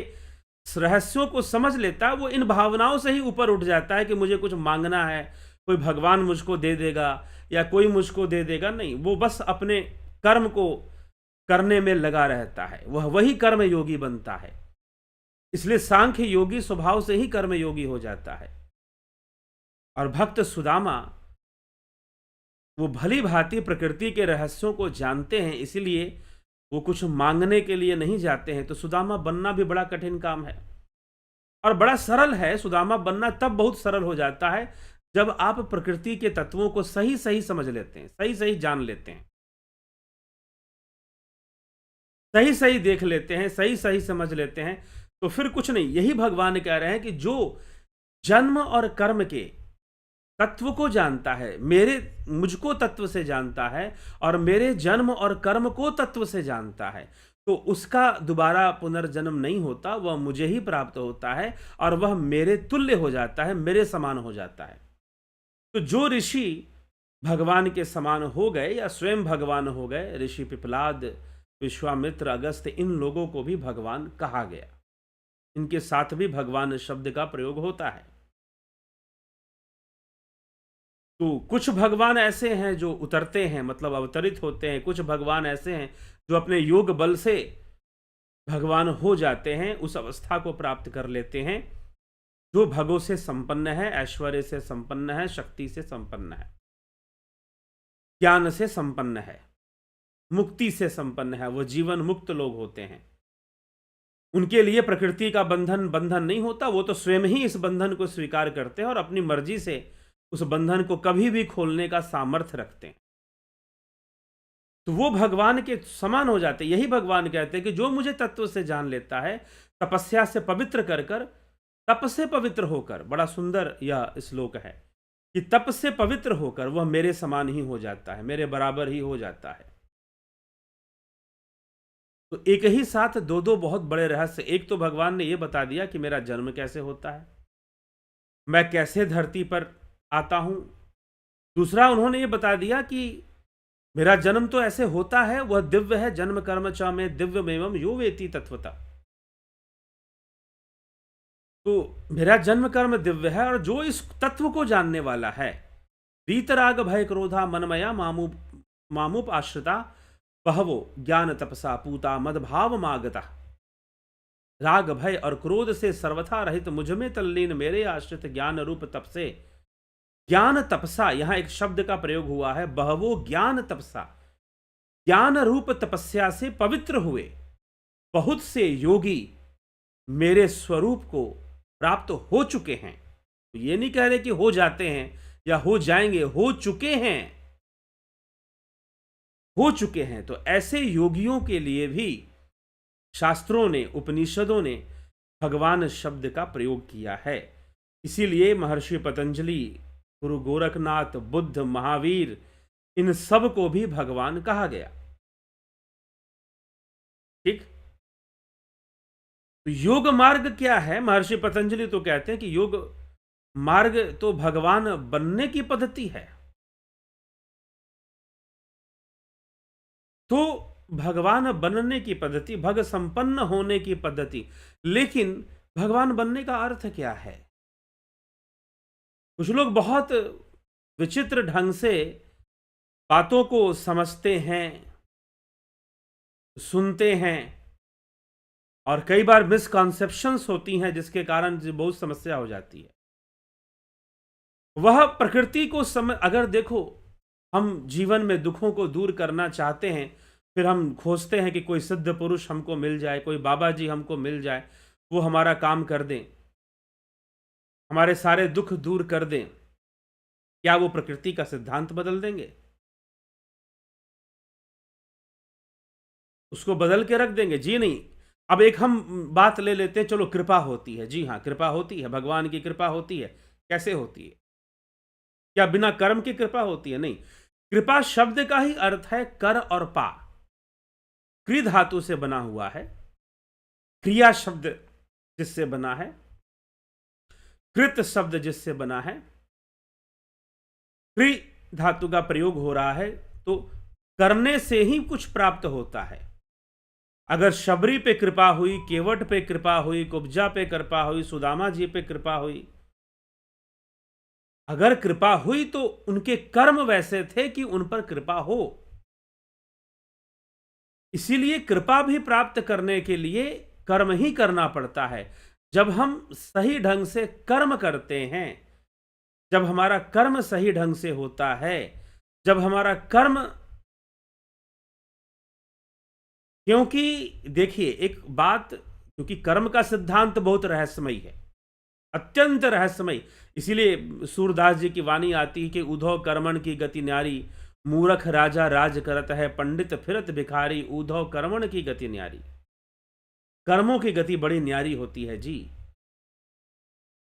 रहस्यों को समझ लेता है, वो इन भावनाओं से ही ऊपर उठ जाता है कि मुझे कुछ मांगना है, कोई भगवान मुझको दे देगा या कोई मुझको दे देगा। नहीं, वो बस अपने कर्म को करने में लगा रहता है, वह वही कर्म योगी बनता है। इसलिए सांख्य योगी स्वभाव से ही कर्म योगी हो जाता है। और भक्त सुदामा वो भली भांति प्रकृति के रहस्यों को जानते हैं, इसलिए वो कुछ मांगने के लिए नहीं जाते हैं। तो सुदामा बनना भी बड़ा कठिन काम है और बड़ा सरल है। सुदामा बनना तब बहुत सरल हो जाता है जब आप प्रकृति के तत्वों को सही सही समझ लेते हैं, सही सही जान लेते हैं, सही सही देख लेते हैं, सही सही समझ लेते हैं। तो फिर कुछ नहीं। यही भगवान कह रहे हैं कि जो जन्म और कर्म के तत्व को जानता है, मुझको तत्व से जानता है और मेरे जन्म और कर्म को तत्व से जानता है, तो उसका दोबारा पुनर्जन्म नहीं होता, वह मुझे ही प्राप्त होता है और वह मेरे तुल्य हो जाता है, मेरे समान हो जाता है। तो जो ऋषि भगवान के समान हो गए या स्वयं भगवान हो गए, ऋषि पिपलाद, विश्वामित्र, अगस्त्य, इन लोगों को भी भगवान कहा गया। इनके साथ भी भगवान शब्द का प्रयोग होता है। तो कुछ भगवान ऐसे हैं जो उतरते हैं, मतलब अवतरित होते हैं। कुछ भगवान ऐसे हैं जो अपने योग बल से भगवान हो जाते हैं, उस अवस्था को प्राप्त कर लेते हैं जो भगों से संपन्न है, ऐश्वर्य से संपन्न है, शक्ति से संपन्न है, ज्ञान से संपन्न है, मुक्ति से संपन्न है। वो जीवन मुक्त लोग होते हैं। उनके लिए प्रकृति का बंधन नहीं होता, वो तो स्वयं ही इस बंधन को स्वीकार करते हैं और अपनी मर्जी से उस बंधन को कभी भी खोलने का सामर्थ्य रखते हैं। तो वो भगवान के समान हो जाते हैं। यही भगवान कहते हैं कि जो मुझे तत्व से जान लेता है, तपस्या से पवित्र कर कर, तप से पवित्र होकर, बड़ा सुंदर यह श्लोक है कि तप से पवित्र होकर वह मेरे समान ही हो जाता है, मेरे बराबर ही हो जाता है। तो एक ही साथ दो दो बहुत बड़े रहस्य। एक तो भगवान ने यह बता दिया कि मेरा जन्म कैसे होता है, मैं कैसे धरती पर आता हूं। दूसरा उन्होंने ये बता दिया कि मेरा जन्म तो ऐसे होता है, वह दिव्य है, जन्म कर्म च में दिव्यमेवं यो वेति तत्वता। तो मेरा जन्म कर्म दिव्य है और जो इस तत्व को जानने वाला है, वीतराग भय क्रोधा मनमया मामुप आश्रिता बहवो ज्ञान तपसा पूता मदभाव मागता। राग भय और क्रोध से सर्वथा रहित मुझ में तल्लीन मेरे आश्रित ज्ञान रूप तप से। ज्ञान तपसा, यहां एक शब्द का प्रयोग हुआ है, बहवो ज्ञान तपसा। ज्ञान रूप तपस्या से पवित्र हुए बहुत से योगी मेरे स्वरूप को प्राप्त हो चुके हैं। तो ये नहीं कह रहे कि हो जाते हैं या हो जाएंगे, हो चुके हैं, हो चुके हैं। तो ऐसे योगियों के लिए भी शास्त्रों ने, उपनिषदों ने भगवान शब्द का प्रयोग किया है। इसीलिए महर्षि पतंजलि, गुरु गोरखनाथ, बुद्ध, महावीर, इन सब को भी भगवान कहा गया। ठीक। तो योग मार्ग क्या है? महर्षि पतंजलि तो कहते हैं कि योग मार्ग तो भगवान बनने की पद्धति है। तो भगवान बनने की पद्धति, भग संपन्न होने की पद्धति, लेकिन भगवान बनने का अर्थ क्या है? कुछ लोग बहुत विचित्र ढंग से बातों को समझते हैं, सुनते हैं, और कई बार मिसकॉन्सेप्शंस होती हैं जिसके कारण बहुत समस्या हो जाती है। वह प्रकृति को अगर देखो, हम जीवन में दुखों को दूर करना चाहते हैं, फिर हम खोजते हैं कि कोई सिद्ध पुरुष हमको मिल जाए, कोई बाबा जी हमको मिल जाए, वो हमारा काम कर दें, हमारे सारे दुख दूर कर दें। क्या वो प्रकृति का सिद्धांत बदल देंगे? उसको बदल के रख देंगे? जी नहीं। अब एक हम बात ले लेते हैं, चलो कृपा होती है। जी हाँ, कृपा होती है, भगवान की कृपा होती है। कैसे होती है? क्या बिना कर्म की कृपा होती है? नहीं। कृपा शब्द का ही अर्थ है कर और पा। क्रि धातु से बना हुआ है, क्रिया शब्द जिससे बना है, कृत शब्द जिससे बना है, क्रि धातु का प्रयोग हो रहा है, तो करने से ही कुछ प्राप्त होता है। अगर शबरी पे कृपा हुई, केवट पे कृपा हुई, कुब्जा पे कृपा हुई, सुदामा जी पे कृपा हुई, अगर कृपा हुई तो उनके कर्म वैसे थे कि उन पर कृपा हो। इसीलिए कृपा भी प्राप्त करने के लिए कर्म ही करना पड़ता है। जब हम सही ढंग से कर्म करते हैं, जब हमारा कर्म सही ढंग से होता है, जब हमारा कर्म, क्योंकि देखिए एक बात, क्योंकि कर्म का सिद्धांत बहुत रहस्यमयी है, अत्यंत रहस्यमयी। इसीलिए सूरदास जी की वाणी आती है कि उधो कर्मण की गति न्यारी, मूर्ख राजा राज करत है, पंडित फिरत भिखारी, उधो कर्मण की गति न्यारी। कर्मों की गति बड़ी न्यारी होती है जी।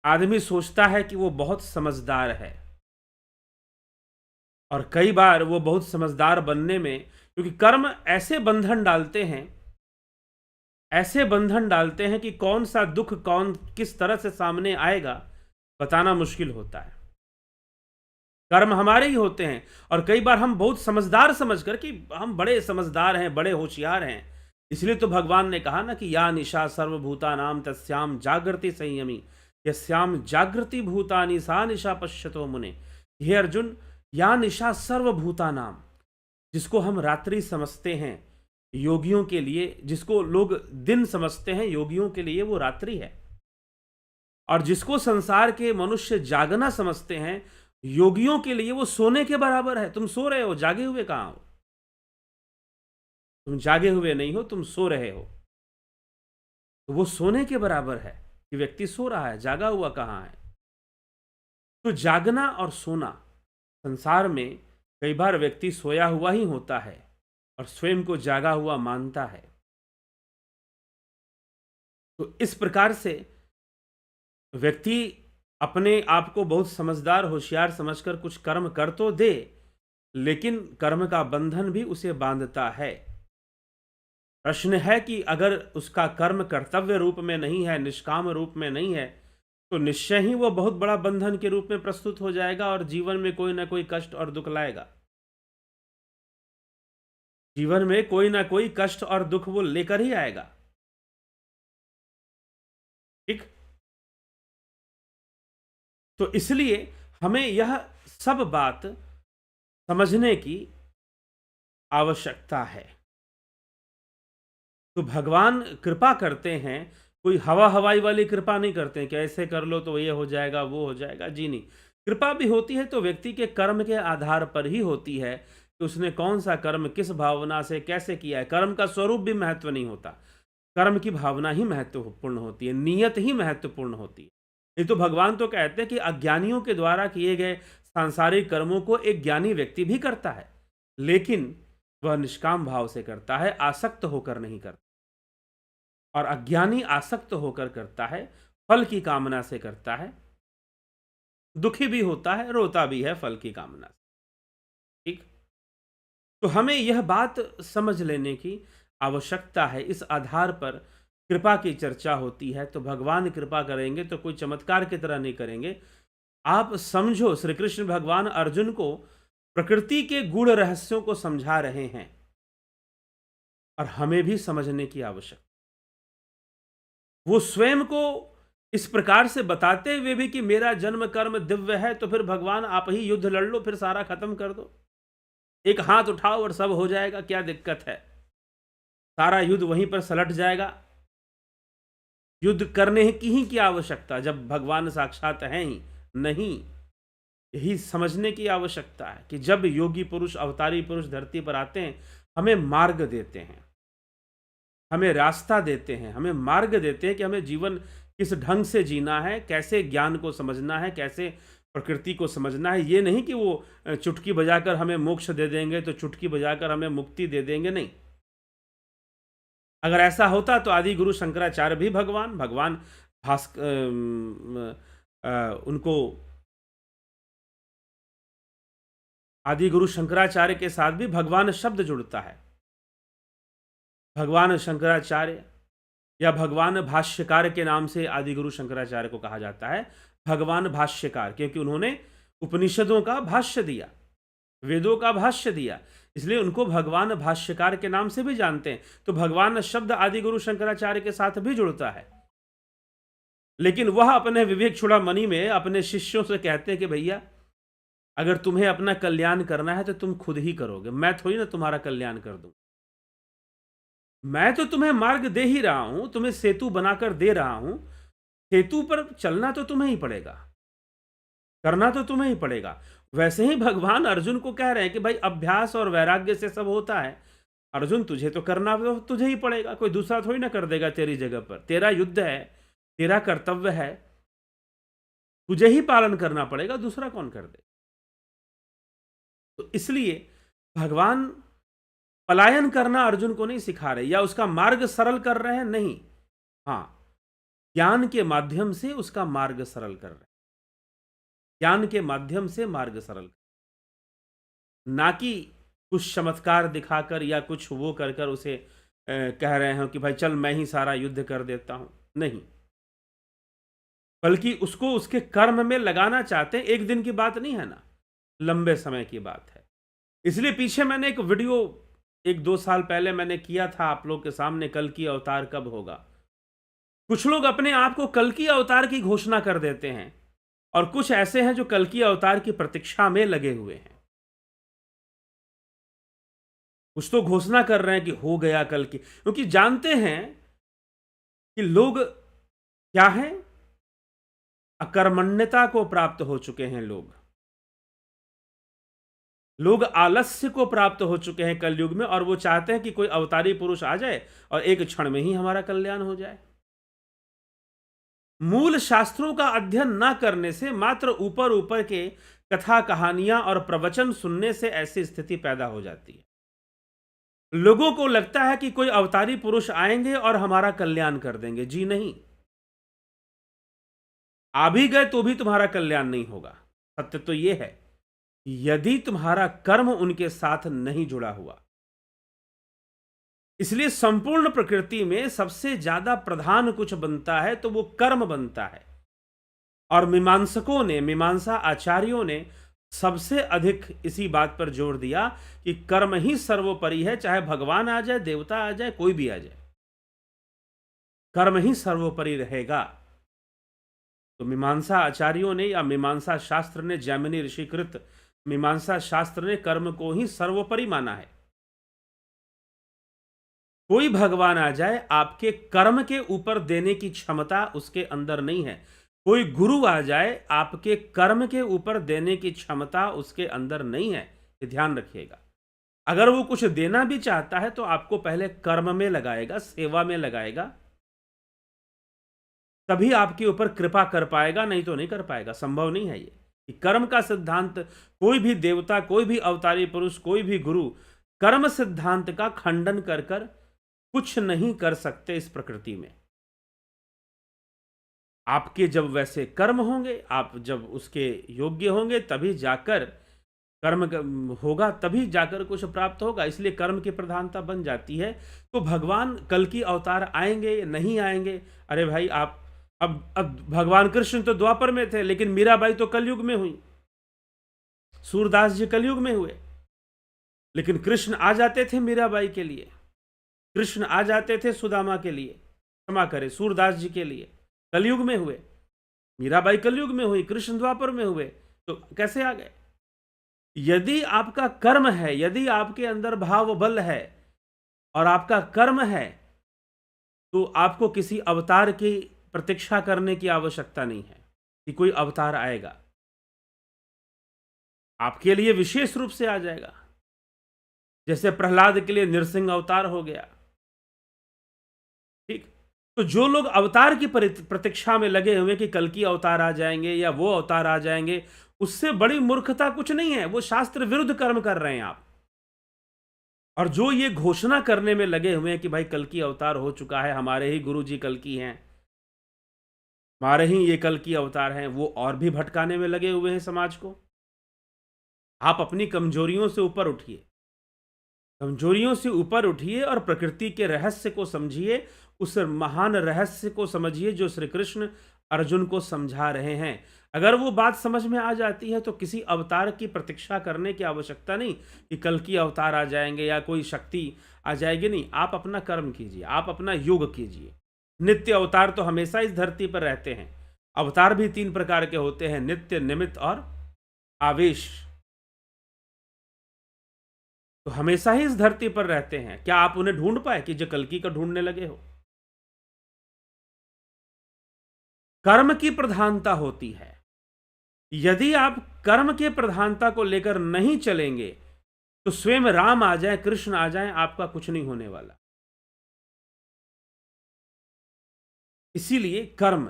आदमी सोचता है कि वो बहुत समझदार है, और कई बार वो बहुत समझदार बनने में, क्योंकि कर्म ऐसे बंधन डालते हैं, ऐसे बंधन डालते हैं कि कौन सा दुख कौन किस तरह से सामने आएगा बताना मुश्किल होता है। कर्म हमारे ही होते हैं, और कई बार हम बहुत समझदार समझकर कि हम बड़े समझदार हैं, बड़े होशियार हैं, इसलिए तो भगवान ने कहा ना कि या निशा सर्वभूता नाम तस्याम जागृति संयमी, यस्याम जागृति भूतानि सा निशा पश्यतो मुने। हे अर्जुन, या निशा सर्वभूता नाम, जिसको हम रात्रि समझते हैं योगियों के लिए, जिसको लोग दिन समझते हैं योगियों के लिए वो रात्रि है, और जिसको संसार के मनुष्य जागना समझते हैं योगियों के लिए वो सोने के बराबर है। तुम सो रहे हो, जागे हुए कहां हो? तुम जागे हुए नहीं हो, तुम सो रहे हो। तो वो सोने के बराबर है कि व्यक्ति सो रहा है, जागा हुआ कहां है? तो जागना और सोना, संसार में कई बार व्यक्ति सोया हुआ ही होता है और स्वयं को जागा हुआ मानता है। तो इस प्रकार से व्यक्ति अपने आप को बहुत समझदार होशियार समझकर कुछ कर्म कर तो दे, लेकिन कर्म का बंधन भी उसे बांधता है। प्रश्न है कि अगर उसका कर्म कर्तव्य रूप में नहीं है, निष्काम रूप में नहीं है, तो निश्चय ही वो बहुत बड़ा बंधन के रूप में प्रस्तुत हो जाएगा और जीवन में कोई ना कोई कष्ट और दुख लाएगा। जीवन में कोई ना कोई कष्ट और दुख वो लेकर ही आएगा। ठीक। तो इसलिए हमें यह सब बात समझने की आवश्यकता है। तो भगवान कृपा करते हैं, कोई हवा हवाई वाली कृपा नहीं करते हैं कि ऐसे कर लो तो ये हो जाएगा वो हो जाएगा। जी नहीं। कृपा भी होती है तो व्यक्ति के कर्म के आधार पर ही होती है कि उसने कौन सा कर्म किस भावना से कैसे किया है। कर्म का स्वरूप भी महत्व नहीं होता, कर्म की भावना ही महत्वपूर्ण होती है, नियत ही महत्वपूर्ण होती है। ये तो भगवान तो कहते हैं कि अज्ञानियों के द्वारा किए गए सांसारिक कर्मों को एक ज्ञानी व्यक्ति भी करता है, लेकिन वह निष्काम भाव से करता है, आसक्त होकर नहीं करता। और अज्ञानी आसक्त होकर करता है, फल की कामना से करता है, दुखी भी होता है, रोता भी है फल की कामना से। ठीक। तो हमें यह बात समझ लेने की आवश्यकता है। इस आधार पर कृपा की चर्चा होती है, तो भगवान कृपा करेंगे तो कोई चमत्कार की तरह नहीं करेंगे। आप समझो, श्री कृष्ण भगवान अर्जुन को प्रकृति के गूढ़ रहस्यों को समझा रहे हैं, और हमें भी समझने की आवश्यकता। वो स्वयं को इस प्रकार से बताते हुए भी कि मेरा जन्म कर्म दिव्य है, तो फिर भगवान आप ही युद्ध लड़ लो, फिर सारा खत्म कर दो, एक हाथ उठाओ और सब हो जाएगा, क्या दिक्कत है, सारा युद्ध वहीं पर सलट जाएगा। युद्ध करने की ही क्या आवश्यकता जब भगवान साक्षात हैं ही नहीं। यही समझने की आवश्यकता है कि जब योगी पुरुष, अवतारी पुरुष धरती पर आते हैं, हमें मार्ग देते हैं, हमें रास्ता देते हैं, हमें मार्ग देते हैं कि हमें जीवन किस ढंग से जीना है, कैसे ज्ञान को समझना है, कैसे प्रकृति को समझना है। ये नहीं कि वो चुटकी बजाकर हमें मोक्ष दे देंगे तो चुटकी बजाकर हमें मुक्ति दे देंगे, नहीं। अगर ऐसा होता तो आदि गुरु शंकराचार्य भी भगवान उनको आदि गुरु शंकराचार्य के साथ भी भगवान शब्द जुड़ता है। भगवान शंकराचार्य या भगवान भाष्यकार के नाम से आदि गुरु शंकराचार्य को कहा जाता है, भगवान भाष्यकार, क्योंकि उन्होंने उपनिषदों का भाष्य दिया, वेदों का भाष्य दिया, इसलिए उनको भगवान भाष्यकार के नाम से भी जानते हैं। तो भगवान शब्द आदि गुरु शंकराचार्य के साथ भी जुड़ता है। लेकिन वह अपने विवेक चूड़ामणि में अपने शिष्यों से कहते हैं कि भैया, अगर तुम्हें अपना कल्याण करना है तो तुम खुद ही करोगे, मैं थोड़ी ना तुम्हारा कल्याण कर दूं। मैं तो तुम्हें मार्ग दे ही रहा हूं, तुम्हें सेतु बनाकर दे रहा हूं, सेतु पर चलना तो तुम्हें ही पड़ेगा, करना तो तुम्हें ही पड़ेगा। वैसे ही भगवान अर्जुन को कह रहे हैं कि भाई अभ्यास और वैराग्य से सब होता है, अर्जुन तुझे तो करना तुझे ही पड़ेगा, कोई दूसरा थोड़ी ना कर देगा तेरी जगह पर। तेरा युद्ध है, तेरा कर्तव्य है, तुझे ही पालन करना पड़ेगा, दूसरा कौन कर दे। तो इसलिए भगवान पलायन करना अर्जुन को नहीं सिखा रहे या उसका मार्ग सरल कर रहे हैं, नहीं। हाँ, ज्ञान के माध्यम से उसका मार्ग सरल कर रहे हैं, ज्ञान के माध्यम से मार्ग सरल, ना कि कुछ चमत्कार दिखाकर या कुछ वो कर कर उसे कह रहे हैं कि भाई चल मैं ही सारा युद्ध कर देता हूं, नहीं। बल्कि उसको उसके कर्म में लगाना चाहते हैं। एक दिन की बात नहीं है ना, लंबे समय की बात है। इसलिए पीछे मैंने एक वीडियो 1-2 साल पहले मैंने किया था आप लोग के सामने, कल की अवतार कब होगा। कुछ लोग अपने आप को कल की अवतार की घोषणा कर देते हैं, और कुछ ऐसे हैं जो कल की अवतार की प्रतीक्षा में लगे हुए हैं। कुछ तो घोषणा कर रहे हैं कि हो गया कल की, क्योंकि जानते हैं कि लोग क्या हैं, अकर्मण्यता को प्राप्त हो चुके हैं। लोग आलस्य को प्राप्त हो चुके हैं कलयुग में, और वो चाहते हैं कि कोई अवतारी पुरुष आ जाए और एक क्षण में ही हमारा कल्याण हो जाए। मूल शास्त्रों का अध्ययन ना करने से, मात्र ऊपर ऊपर के कथा कहानियां और प्रवचन सुनने से ऐसी स्थिति पैदा हो जाती है। लोगों को लगता है कि कोई अवतारी पुरुष आएंगे और हमारा कल्याण कर देंगे। जी नहीं, आ भी गए तो भी तुम्हारा कल्याण नहीं होगा। सत्य तो यह है, यदि तुम्हारा कर्म उनके साथ नहीं जुड़ा हुआ। इसलिए संपूर्ण प्रकृति में सबसे ज्यादा प्रधान कुछ बनता है तो वो कर्म बनता है। और मीमांसकों ने, मीमांसा आचार्यों ने सबसे अधिक इसी बात पर जोर दिया कि कर्म ही सर्वोपरि है, चाहे भगवान आ जाए, देवता आ जाए, कोई भी आ जाए, कर्म ही सर्वोपरि रहेगा। तो मीमांसा आचार्यों ने या मीमांसा शास्त्र ने, जैमिनी ऋषिकृत मीमांसा शास्त्र ने कर्म को ही सर्वोपरि माना है। कोई भगवान आ जाए, आपके कर्म के ऊपर देने की क्षमता उसके अंदर नहीं है। कोई गुरु आ जाए, आपके कर्म के ऊपर देने की क्षमता उसके अंदर नहीं है। ये ध्यान रखिएगा। अगर वो कुछ देना भी चाहता है तो आपको पहले कर्म में लगाएगा, सेवा में लगाएगा, तभी आपके ऊपर कृपा कर पाएगा, नहीं तो नहीं कर पाएगा। संभव नहीं है ये कि कर्म का सिद्धांत, कोई भी देवता, कोई भी अवतारी पुरुष, कोई भी गुरु कर्म सिद्धांत का खंडन कर कर कुछ नहीं कर सकते इस प्रकृति में। आपके जब वैसे कर्म होंगे, आप जब उसके योग्य होंगे, तभी जाकर होगा, तभी जाकर कुछ प्राप्त होगा। इसलिए कर्म की प्रधानता बन जाती है। तो भगवान कल की अवतार आएंगे नहीं आएंगे, अरे भाई आप अब भगवान कृष्ण तो द्वापर में थे, लेकिन मीराबाई तो कलयुग में हुई, सूरदास जी कलयुग में हुए। लेकिन कृष्ण आ जाते थे मीराबाई के लिए, कृष्ण आ जाते थे सुदामा के लिए, क्षमा करें सूरदास जी के लिए, कलयुग में हुए। मीराबाई कलयुग में हुई, कृष्ण द्वापर में हुए, तो कैसे आ गए? यदि आपका कर्म है, यदि आपके अंदर भाव बल है और आपका कर्म है, तो आपको किसी अवतार की प्रतीक्षा करने की आवश्यकता नहीं है कि कोई अवतार आएगा, आपके लिए विशेष रूप से आ जाएगा। जैसे प्रहलाद के लिए नृसिंह अवतार हो गया, ठीक। तो जो लोग अवतार की प्रतीक्षा में लगे हुए कि कल की अवतार आ जाएंगे या वो अवतार आ जाएंगे, उससे बड़ी मूर्खता कुछ नहीं है। वो शास्त्र विरुद्ध कर्म कर रहे हैं आप। और जो ये घोषणा करने में लगे हुए हैं कि भाई कल की अवतार हो चुका है, हमारे ही गुरु जी कल की हैं, हमारे ही ये कल की अवतार हैं, वो और भी भटकाने में लगे हुए हैं समाज को। आप अपनी कमजोरियों से ऊपर उठिए, कमजोरियों से ऊपर उठिए और प्रकृति के रहस्य को समझिए, उस महान रहस्य को समझिए जो श्री कृष्ण अर्जुन को समझा रहे हैं। अगर वो बात समझ में आ जाती है तो किसी अवतार की प्रतीक्षा करने की आवश्यकता नहीं कि कल की अवतार आ जाएंगे या कोई शक्ति आ जाएगी। नहीं, आप अपना कर्म कीजिए, आप अपना योग कीजिए। नित्य अवतार तो हमेशा इस धरती पर रहते हैं। अवतार भी 3 प्रकार के होते हैं, नित्य, निमित्त और आवेश। तो हमेशा ही इस धरती पर रहते हैं। क्या आप उन्हें ढूंढ पाए कि जो कल्कि का ढूंढने लगे हो? कर्म की प्रधानता होती है। यदि आप कर्म के प्रधानता को लेकर नहीं चलेंगे तो स्वयं राम आ जाए, कृष्ण आ जाए, आपका कुछ नहीं होने वाला। इसीलिए कर्म,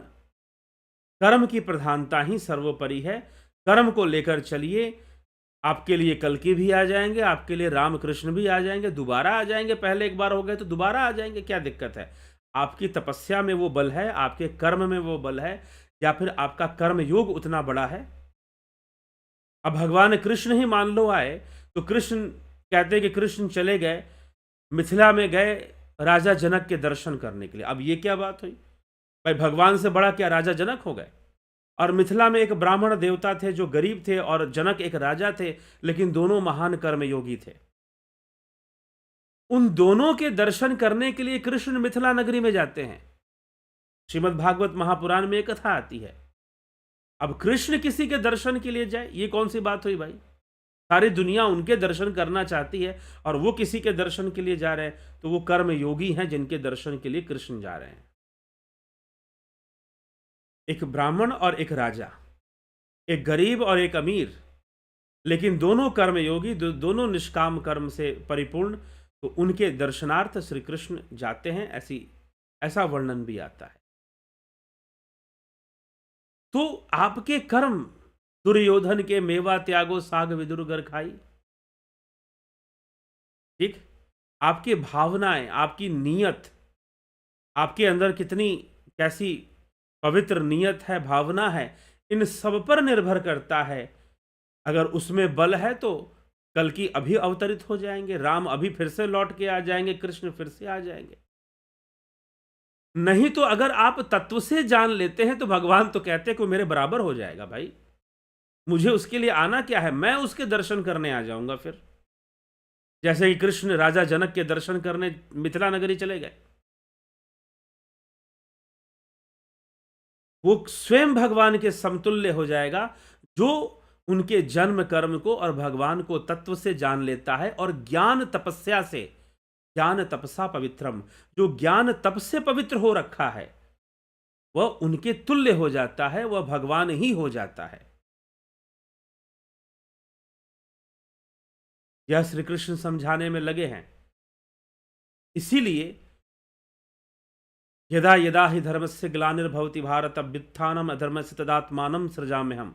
कर्म की प्रधानता ही सर्वोपरि है। कर्म को लेकर चलिए, आपके लिए कल्कि भी आ जाएंगे, आपके लिए रामकृष्ण भी आ जाएंगे, दोबारा आ जाएंगे। पहले एक बार हो गए तो दोबारा आ जाएंगे, क्या दिक्कत है? आपकी तपस्या में वो बल है, आपके कर्म में वो बल है, या फिर आपका कर्म योग उतना बड़ा है। अब भगवान कृष्ण ही मान लो आए, तो कृष्ण कहते हैं कि कृष्ण चले गए, मिथिला में गए राजा जनक के दर्शन करने के लिए। अब ये क्या बात हुई? भाई भगवान से बड़ा क्या राजा जनक हो गए? और मिथिला में एक ब्राह्मण देवता थे जो गरीब थे, और जनक एक राजा थे, लेकिन दोनों महान कर्मयोगी थे। उन दोनों के दर्शन करने के लिए कृष्ण मिथिला नगरी में जाते हैं। श्रीमद् भागवत महापुराण में एक कथा आती है। अब कृष्ण किसी के दर्शन के लिए जाए, ये कौन सी बात हुई भाई? सारी दुनिया उनके दर्शन करना चाहती है और वो किसी के दर्शन के लिए जा रहे हैं, तो वो कर्म योगी हैं जिनके दर्शन के लिए कृष्ण जा रहे हैं। एक ब्राह्मण और एक राजा, एक गरीब और एक अमीर, लेकिन दोनों कर्मयोगी, दोनों निष्काम कर्म से परिपूर्ण, तो उनके दर्शनार्थ श्री कृष्ण जाते हैं। ऐसा वर्णन भी आता है। तो आपके कर्म, दुर्योधन के मेवा त्यागो साग विदुर घर खाई, ठीक। आपकी भावनाएं, आपकी नीयत, आपके अंदर कितनी, कैसी पवित्र नीयत है, भावना है, इन सब पर निर्भर करता है। अगर उसमें बल है तो कल की अभी अवतरित हो जाएंगे, राम अभी फिर से लौट के आ जाएंगे, कृष्ण फिर से आ जाएंगे। नहीं तो अगर आप तत्व से जान लेते हैं तो भगवान तो कहते हैं कि वो मेरे बराबर हो जाएगा भाई, मुझे उसके लिए आना क्या है, मैं उसके दर्शन करने आ जाऊंगा। फिर जैसे कि कृष्ण राजा जनक के दर्शन करने मिथिला नगरी चले गए, वो स्वयं भगवान के समतुल्य हो जाएगा जो उनके जन्म कर्म को और भगवान को तत्व से जान लेता है। और ज्ञान तपस्या से, ज्ञान तपसा पवित्रम, जो ज्ञान तप से पवित्र हो रखा है वह उनके तुल्य हो जाता है, वह भगवान ही हो जाता है। यह श्री कृष्ण समझाने में लगे हैं। इसीलिए यदा यदा हि धर्मस्य ग्लानिर्भवति भारत अभ्युत्थानम अधर्मस्य तदात्मानं सृजाम्यहम्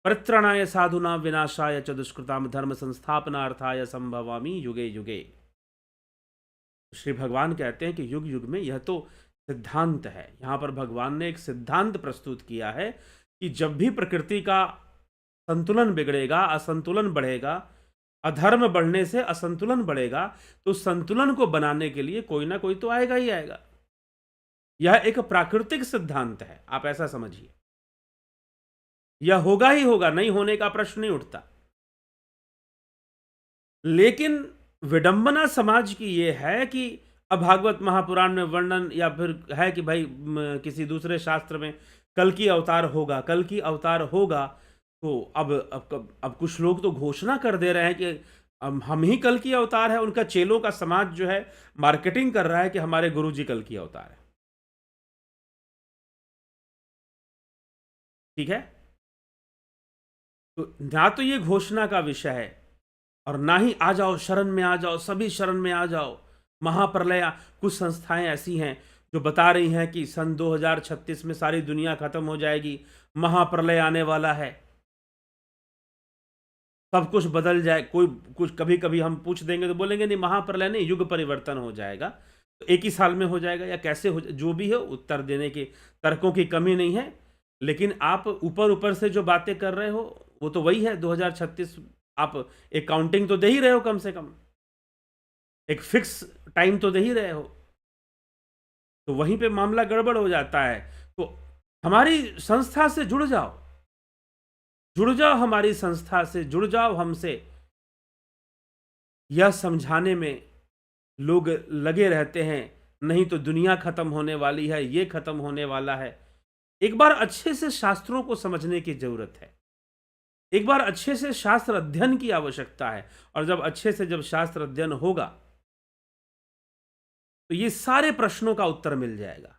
परित्राणाय साधूनां विनाशाय च दुष्कृतां धर्म संस्थापनार्थाय संभवामि युगे युगे। श्री भगवान कहते हैं कि युग युग में यह तो सिद्धांत है। यहाँ पर भगवान ने एक सिद्धांत प्रस्तुत किया है कि जब भी प्रकृति का संतुलन बिगड़ेगा, असंतुलन बढ़ेगा, अधर्म बढ़ने से असंतुलन बढ़ेगा, तो संतुलन को बनाने के लिए कोई ना कोई तो आएगा ही आएगा। यह एक प्राकृतिक सिद्धांत है, आप ऐसा समझिए। यह होगा ही होगा, नहीं होने का प्रश्न नहीं उठता। लेकिन विडंबना समाज की यह है कि अब भागवत महापुराण में वर्णन या फिर है कि भाई किसी दूसरे शास्त्र में कल की अवतार होगा, कल की अवतार होगा, तो अब कुछ लोग तो घोषणा कर दे रहे हैं कि हम ही कल की अवतार है। उनका चेलों का समाज जो है मार्केटिंग कर रहा है कि हमारे गुरुजी कल की अवतार है। ठीक है, तो ना तो ये घोषणा का विषय है और ना ही आ जाओ शरण में आ जाओ, सभी शरण में आ जाओ, महाप्रलय। कुछ संस्थाएं ऐसी हैं जो बता रही हैं कि सन 2036 में सारी दुनिया खत्म हो जाएगी, महाप्रलय आने वाला है, सब कुछ बदल जाए। कोई कुछ कभी कभी हम पूछ देंगे तो बोलेंगे नहीं, महाप्रलय नहीं, युग परिवर्तन हो जाएगा, तो एक ही साल में हो जाएगा या कैसे हो, जो भी हो, उत्तर देने के तर्कों की कमी नहीं है। लेकिन आप ऊपर ऊपर से जो बातें कर रहे हो वो तो वही है 2036। आप एक काउंटिंग तो दे ही रहे हो, कम से कम एक फिक्स टाइम तो दे ही रहे हो, तो वहीं पे मामला गड़बड़ हो जाता है। तो हमारी संस्था से जुड़ जाओ, जुड़ जाओ, हमारी संस्था से जुड़ जाओ हमसे। यह समझाने में लोग लगे रहते हैं, नहीं तो दुनिया खत्म होने वाली है, ये खत्म होने वाला है। एक बार अच्छे से शास्त्रों को समझने की जरूरत है, एक बार अच्छे से शास्त्र अध्ययन की आवश्यकता है। और जब अच्छे से जब शास्त्र अध्ययन होगा तो ये सारे प्रश्नों का उत्तर मिल जाएगा।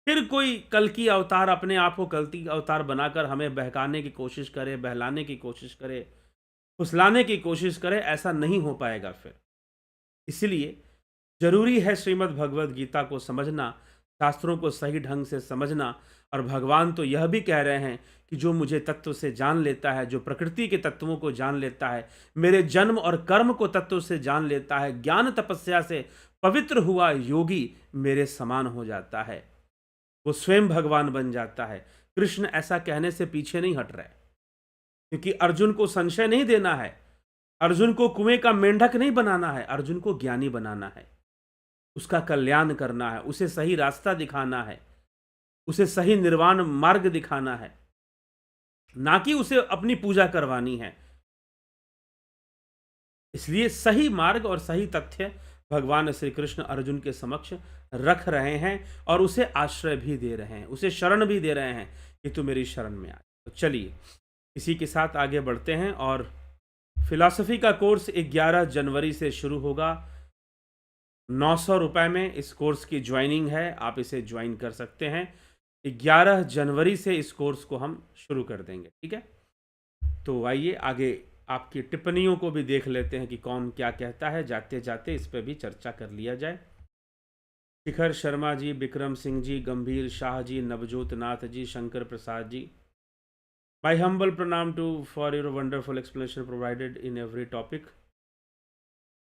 फिर कोई कल की अवतार अपने आप को कल की अवतार बनाकर हमें बहकाने की कोशिश करे, बहलाने की कोशिश करे, फुसलाने की कोशिश करे, ऐसा नहीं हो पाएगा फिर। इसलिए जरूरी है श्रीमद् भगवद गीता को समझना, शास्त्रों को सही ढंग से समझना। और भगवान तो यह भी कह रहे हैं कि जो मुझे तत्व से जान लेता है, जो प्रकृति के तत्वों को जान लेता है, मेरे जन्म और कर्म को तत्व से जान लेता है, ज्ञान तपस्या से पवित्र हुआ योगी मेरे समान हो जाता है, वो स्वयं भगवान बन जाता है। कृष्ण ऐसा कहने से पीछे नहीं हट रहे, क्योंकि अर्जुन को संशय नहीं देना है, अर्जुन को कुएं का मेंढक नहीं बनाना है, अर्जुन को ज्ञानी बनाना है, उसका कल्याण करना है, उसे सही रास्ता दिखाना है, उसे सही निर्वाण मार्ग दिखाना है, ना कि उसे अपनी पूजा करवानी है। इसलिए सही मार्ग और सही तथ्य भगवान श्री कृष्ण अर्जुन के समक्ष रख रहे हैं और उसे आश्रय भी दे रहे हैं, उसे शरण भी दे रहे हैं कि तू मेरी शरण में आ। तो चलिए इसी के साथ आगे बढ़ते हैं। और फिलॉसफी का कोर्स 11 जनवरी से शुरू होगा। 900 रुपये में इस कोर्स की ज्वाइनिंग है, आप इसे ज्वाइन कर सकते हैं। 11 जनवरी से इस कोर्स को हम शुरू कर देंगे। ठीक है, तो आइए आगे आपकी टिप्पणियों को भी देख लेते हैं कि कौन क्या कहता है। जाते जाते इस पर भी चर्चा कर लिया जाए। शिखर शर्मा जी, विक्रम सिंह जी, गंभीर शाह जी, नवजोत नाथ जी, शंकर प्रसाद जी, माई हम्बल प्रणाम to for your wonderful explanation provided in every topic.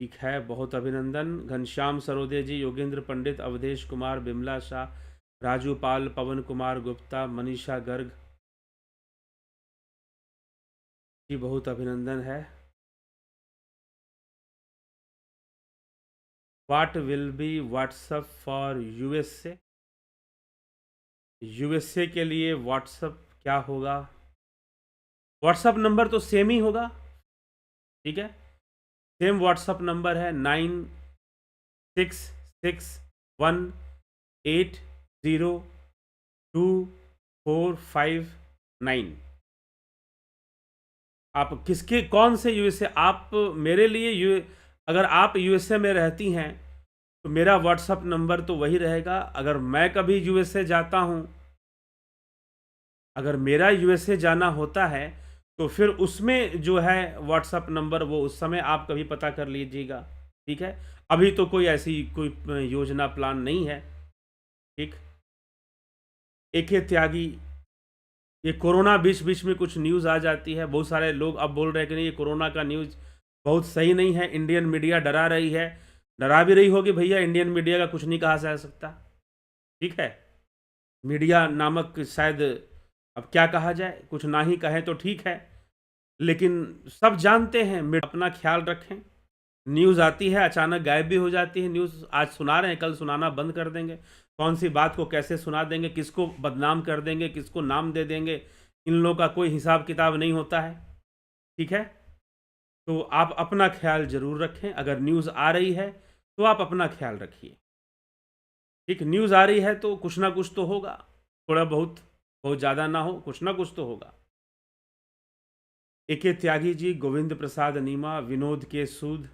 ठीक है, बहुत अभिनंदन। घनश्याम सरोदे जी, योगेंद्र पंडित, अवधेश कुमार, बिमला शाह, राजू पाल, पवन कुमार गुप्ता, मनीषा गर्ग जी, बहुत अभिनंदन है। What will be WhatsApp for USA? USA के लिए व्हाट्सएप क्या होगा? व्हाट्सएप नंबर तो सेम ही होगा, ठीक है, सेम व्हाट्सएप नंबर है 9661802459। आप किसके कौन से यूएसए, आप मेरे लिए अगर आप यूएसए में रहती हैं तो मेरा व्हाट्सएप नंबर तो वही रहेगा। अगर मैं कभी यूएसए जाता हूं, अगर मेरा यूएसए जाना होता है तो फिर उसमें जो है व्हाट्सएप नंबर वो उस समय आप कभी पता कर लीजिएगा। ठीक है, अभी तो कोई ऐसी कोई योजना प्लान नहीं है। ठीक, एक त्यागी, ये कोरोना बीच बीच में कुछ न्यूज़ आ जाती है, बहुत सारे लोग अब बोल रहे हैं कि नहीं, ये कोरोना का न्यूज़ बहुत सही नहीं है, इंडियन मीडिया डरा रही है। डरा भी रही होगी भैया, इंडियन मीडिया का कुछ नहीं कहा जा सकता, ठीक है। मीडिया नामक शायद, अब क्या कहा जाए, कुछ ना ही कहें तो ठीक है, लेकिन सब जानते हैं। अपना ख्याल रखें। न्यूज़ आती है, अचानक गायब भी हो जाती है न्यूज़। आज सुना रहे हैं, कल सुनाना बंद कर देंगे। कौन सी बात को कैसे सुना देंगे, किसको बदनाम कर देंगे, किसको नाम दे देंगे, इन लोगों का कोई हिसाब किताब नहीं होता है, ठीक है। तो आप अपना ख्याल जरूर रखें। अगर न्यूज़ आ रही है तो आप अपना ख्याल रखिए, ठीक। न्यूज़ आ रही है तो कुछ ना कुछ तो होगा, थोड़ा बहुत, बहुत ज़्यादा ना हो, कुछ ना कुछ तो होगा। ए.के. त्यागी जी, गोविंद प्रसाद नीमा, विनोद के सूद,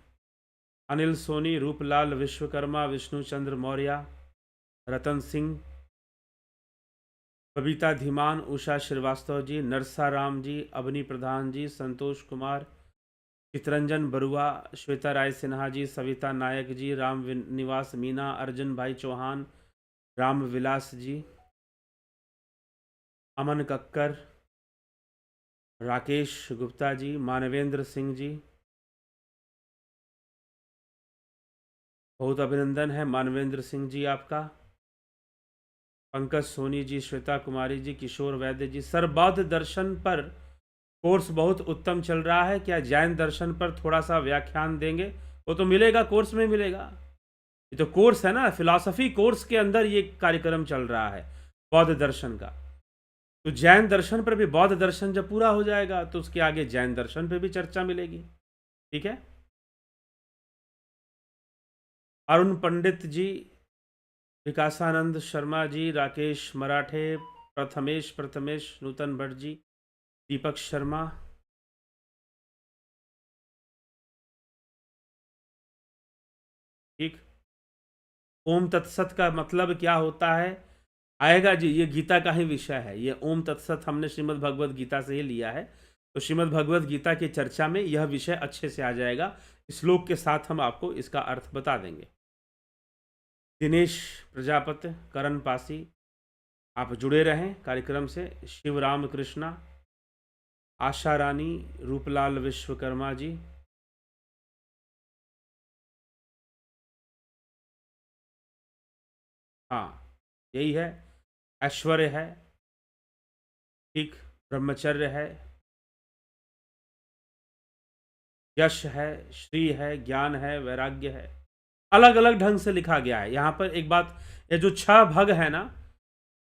अनिल सोनी, रूपलाल विश्वकर्मा, विष्णुचंद्र मौर्य, रतन सिंह, बबीता धीमान, उषा श्रीवास्तव जी, नरसा राम जी, अवनी प्रधान जी, संतोष कुमार, चितरंजन बरुआ, श्वेता राय सिन्हा जी, सविता नायक जी, राम निवास मीना, अर्जुन भाई चौहान, राम विलास जी, अमन कक्कर, राकेश गुप्ता जी, मानवेंद्र सिंह जी, बहुत अभिनंदन है मानवेंद्र सिंह जी आपका। पंकज सोनी जी, श्वेता कुमारी जी, किशोर वैद्य जी। सर, बौद्ध दर्शन पर कोर्स बहुत उत्तम चल रहा है, क्या जैन दर्शन पर थोड़ा सा व्याख्यान देंगे? वो तो मिलेगा, कोर्स में मिलेगा। ये तो कोर्स है ना, फिलॉसफी कोर्स के अंदर ये कार्यक्रम चल रहा है बौद्ध दर्शन का। तो जैन दर्शन पर भी, बौद्ध दर्शन जब पूरा हो जाएगा तो उसके आगे जैन दर्शन पर भी चर्चा मिलेगी, ठीक है। अरुण पंडित जी, विकासानंद शर्मा जी, राकेश मराठे, प्रथमेश नूतन भट्ट जी, दीपक शर्मा, ठीक। ओम तत्सत का मतलब क्या होता है, आएगा जी, ये गीता का ही विषय है। ये ओम तत्सत हमने श्रीमद् भगवद गीता से ही लिया है, तो श्रीमद् भगवद गीता की चर्चा में यह विषय अच्छे से आ जाएगा। श्लोक के साथ हम आपको इसका अर्थ बता देंगे। दिनेश प्रजापति, करण पासी, आप जुड़े रहें कार्यक्रम से। शिव राम कृष्णा, आशा रानी, रूपलाल विश्वकर्मा जी, हाँ यही है। ऐश्वर्य है, ठीक। ब्रह्मचर्य है, यश है, श्री है, ज्ञान है, वैराग्य है। अलग अलग ढंग से लिखा गया है यहाँ पर। एक बात, ये जो 6 भग है ना,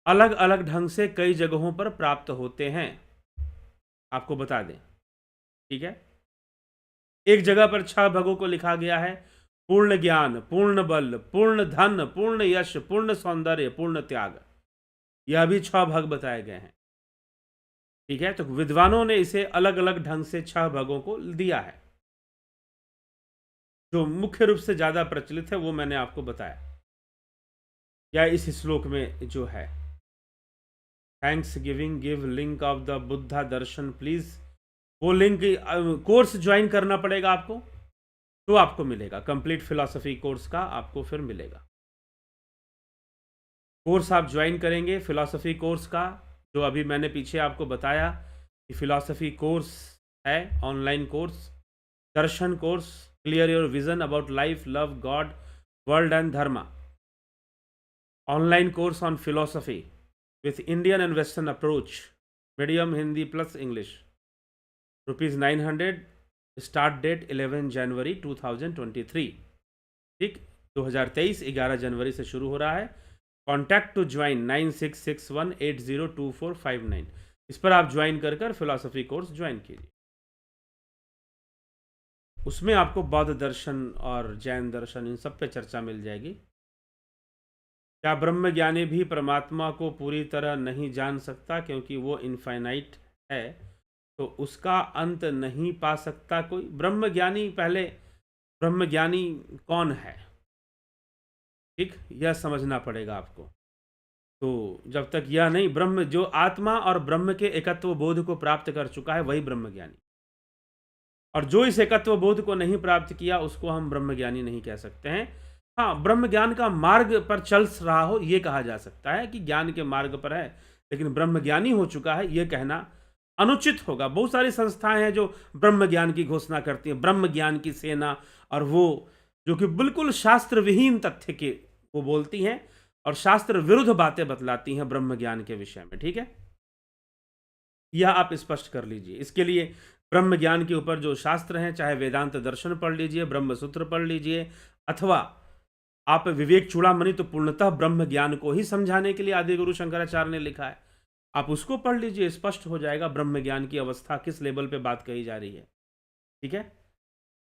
अलग अलग ढंग से कई जगहों पर प्राप्त होते हैं, आपको बता दें, ठीक है। एक जगह पर 6 भगों को लिखा गया है, पूर्ण ज्ञान, पूर्ण बल, पूर्ण धन, पूर्ण यश, पूर्ण सौंदर्य, पूर्ण त्याग। यह भी 6 भग बताए गए हैं, ठीक है। तो विद्वानों ने इसे अलग अलग ढंग से 6 भगों को दिया है। जो मुख्य रूप से ज्यादा प्रचलित है वो मैंने आपको बताया, या इस श्लोक में जो है। Thanks giving, give link of the Buddha Darshan please. वो लिंक, कोर्स ज्वाइन करना पड़ेगा आपको, तो आपको मिलेगा। कंप्लीट फिलॉसफी कोर्स का आपको फिर मिलेगा। कोर्स आप ज्वाइन करेंगे फिलॉसफी कोर्स का, जो अभी मैंने पीछे आपको बताया कि फिलॉसफी कोर्स है, ऑनलाइन कोर्स, दर्शन course, clear your vision about life, love God, world and dharma. Online course on philosophy with Indian and western approach, medium Hindi plus English, ₹900। Start date 11 January 2023, ठीक। 2023 11 जनवरी से शुरू हो रहा है। Contact to join 9661802459। इस पर आप ज्वाइन कर कर फिलॉसफी कोर्स ज्वाइन कीजिए। उसमें आपको बौद्ध दर्शन और जैन दर्शन, इन सब पे चर्चा मिल जाएगी। क्या ब्रह्मज्ञानी भी परमात्मा को पूरी तरह नहीं जान सकता क्योंकि वो इनफाइनाइट है, तो उसका अंत नहीं पा सकता कोई? ब्रह्मज्ञानी, पहले ब्रह्मज्ञानी कौन है, ठीक, यह समझना पड़ेगा आपको। तो जब तक यह नहीं, ब्रह्म, जो आत्मा और ब्रह्म के एकत्व बोध को प्राप्त कर चुका है वही ब्रह्मज्ञानी, और जो इस एकत्व बोध को नहीं प्राप्त किया उसको हम ब्रह्मज्ञानी नहीं कह सकते हैं। हाँ, ब्रह्म ज्ञान का मार्ग पर चल रहा हो ये कहा जा सकता है कि ज्ञान के मार्ग पर है, लेकिन ब्रह्मज्ञानी हो चुका है ये कहना अनुचित होगा। बहुत सारी संस्थाएं हैं जो ब्रह्म ज्ञान की घोषणा करती हैं, ब्रह्म ज्ञान की सेना, और वो जो कि बिल्कुल शास्त्र विहीन तथ्य के वो बोलती हैं और शास्त्र विरुद्ध बातें बतलाती हैं ब्रह्म ज्ञान के विषय में। ठीक है, यह आप स्पष्ट कर लीजिए। इसके लिए ब्रह्म ज्ञान के ऊपर जो शास्त्र हैं, चाहे वेदांत दर्शन पढ़ लीजिए, ब्रह्म सूत्र पढ़ लीजिए, अथवा आप विवेक चूड़ामणि तो पूर्णतः ब्रह्म ज्ञान को ही समझाने के लिए आदि गुरु शंकराचार्य ने लिखा है, आप उसको पढ़ लीजिए, स्पष्ट हो जाएगा ब्रह्म ज्ञान की अवस्था किस लेवल पे बात कही जा रही है। ठीक है,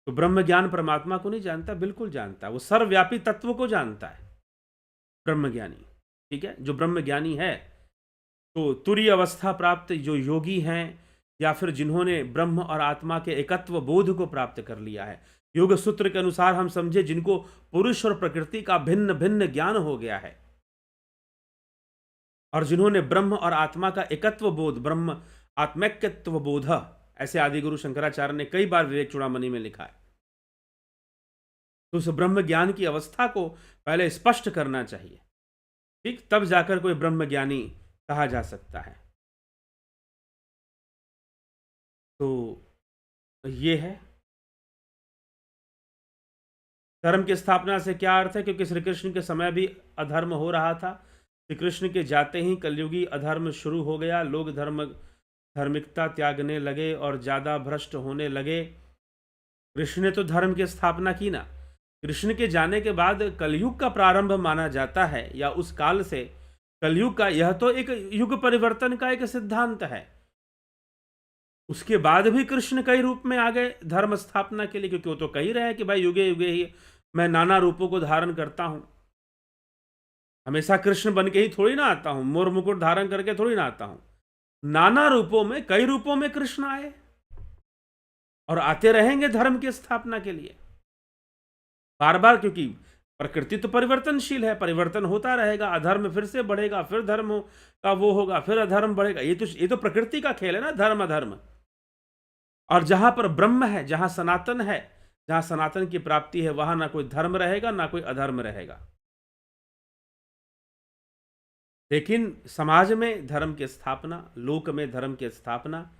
तो ब्रह्म ज्ञान परमात्मा को नहीं जानता, बिल्कुल जानता है, वो सर्वव्यापी तत्व को जानता है ब्रह्म ज्ञानी। ठीक है, जो ब्रह्म ज्ञानी है, तो तुरीय अवस्था प्राप्त जो योगी हैं, या फिर जिन्होंने ब्रह्म और आत्मा के एकत्व बोध को प्राप्त कर लिया है, योग सूत्र के अनुसार हम समझे जिनको पुरुष और प्रकृति का भिन्न भिन्न ज्ञान हो गया है, और जिन्होंने ब्रह्म और आत्मा का एकत्व बोध, ब्रह्म आत्मैक्यत्व बोध, ऐसे आदि गुरु शंकराचार्य ने कई बार विवेक चूड़ामणि में लिखा है। तो उस ब्रह्म ज्ञान की अवस्था को पहले स्पष्ट करना चाहिए, ठीक, तब जाकर कोई ब्रह्म ज्ञानी कहा जा सकता है। तो ये है धर्म की स्थापना से क्या अर्थ है, क्योंकि श्री कृष्ण के समय भी अधर्म हो रहा था, श्री कृष्ण के जाते ही कलयुगी अधर्म शुरू हो गया, लोग धार्मिकता त्यागने लगे और ज़्यादा भ्रष्ट होने लगे। कृष्ण ने तो धर्म की स्थापना की ना, कृष्ण के जाने के बाद कलयुग का प्रारंभ माना जाता है, या उस काल से कलयुग का, यह तो एक युग परिवर्तन का एक सिद्धांत है। उसके बाद भी कृष्ण कई रूप में आ गए धर्म स्थापना के लिए, क्योंकि वो तो कह ही रहे हैं कि भाई युगे युगे ही मैं नाना रूपों को धारण करता हूं, हमेशा कृष्ण बन के ही थोड़ी ना आता हूं, मोर मुकुट धारण करके थोड़ी ना आता हूं, नाना रूपों में, कई रूपों में कृष्ण आए और आते रहेंगे धर्म की स्थापना के लिए बार बार, क्योंकि प्रकृति तो परिवर्तनशील है, परिवर्तन होता रहेगा, अधर्म फिर से बढ़ेगा, फिर धर्म का वो होगा, फिर अधर्म बढ़ेगा, ये तो प्रकृति का खेल है ना, धर्म अधर्म। और जहां पर ब्रह्म है, जहां सनातन है, जहां सनातन की प्राप्ति है, वहां ना कोई धर्म रहेगा ना कोई अधर्म रहेगा। लेकिन समाज में धर्म की स्थापना, लोक में धर्म की स्थापना,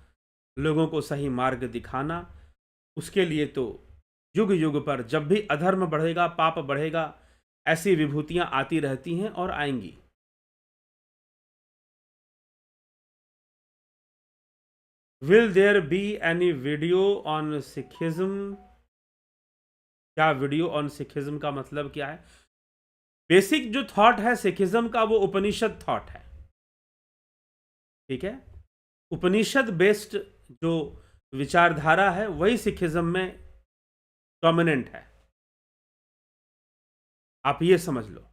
लोगों को सही मार्ग दिखाना, उसके लिए तो युग युग पर जब भी अधर्म बढ़ेगा, पाप बढ़ेगा, ऐसी विभूतियां आती रहती हैं और आएंगी। Will there be any video on Sikhism? क्या वीडियो ऑन सिखिज्म का मतलब क्या है? बेसिक जो थॉट है सिखिज्म का, वो उपनिषद थॉट है। ठीक है, उपनिषद बेस्ड जो विचारधारा है वही सिखिज्म में डोमिनेंट है, आप ये समझ लो।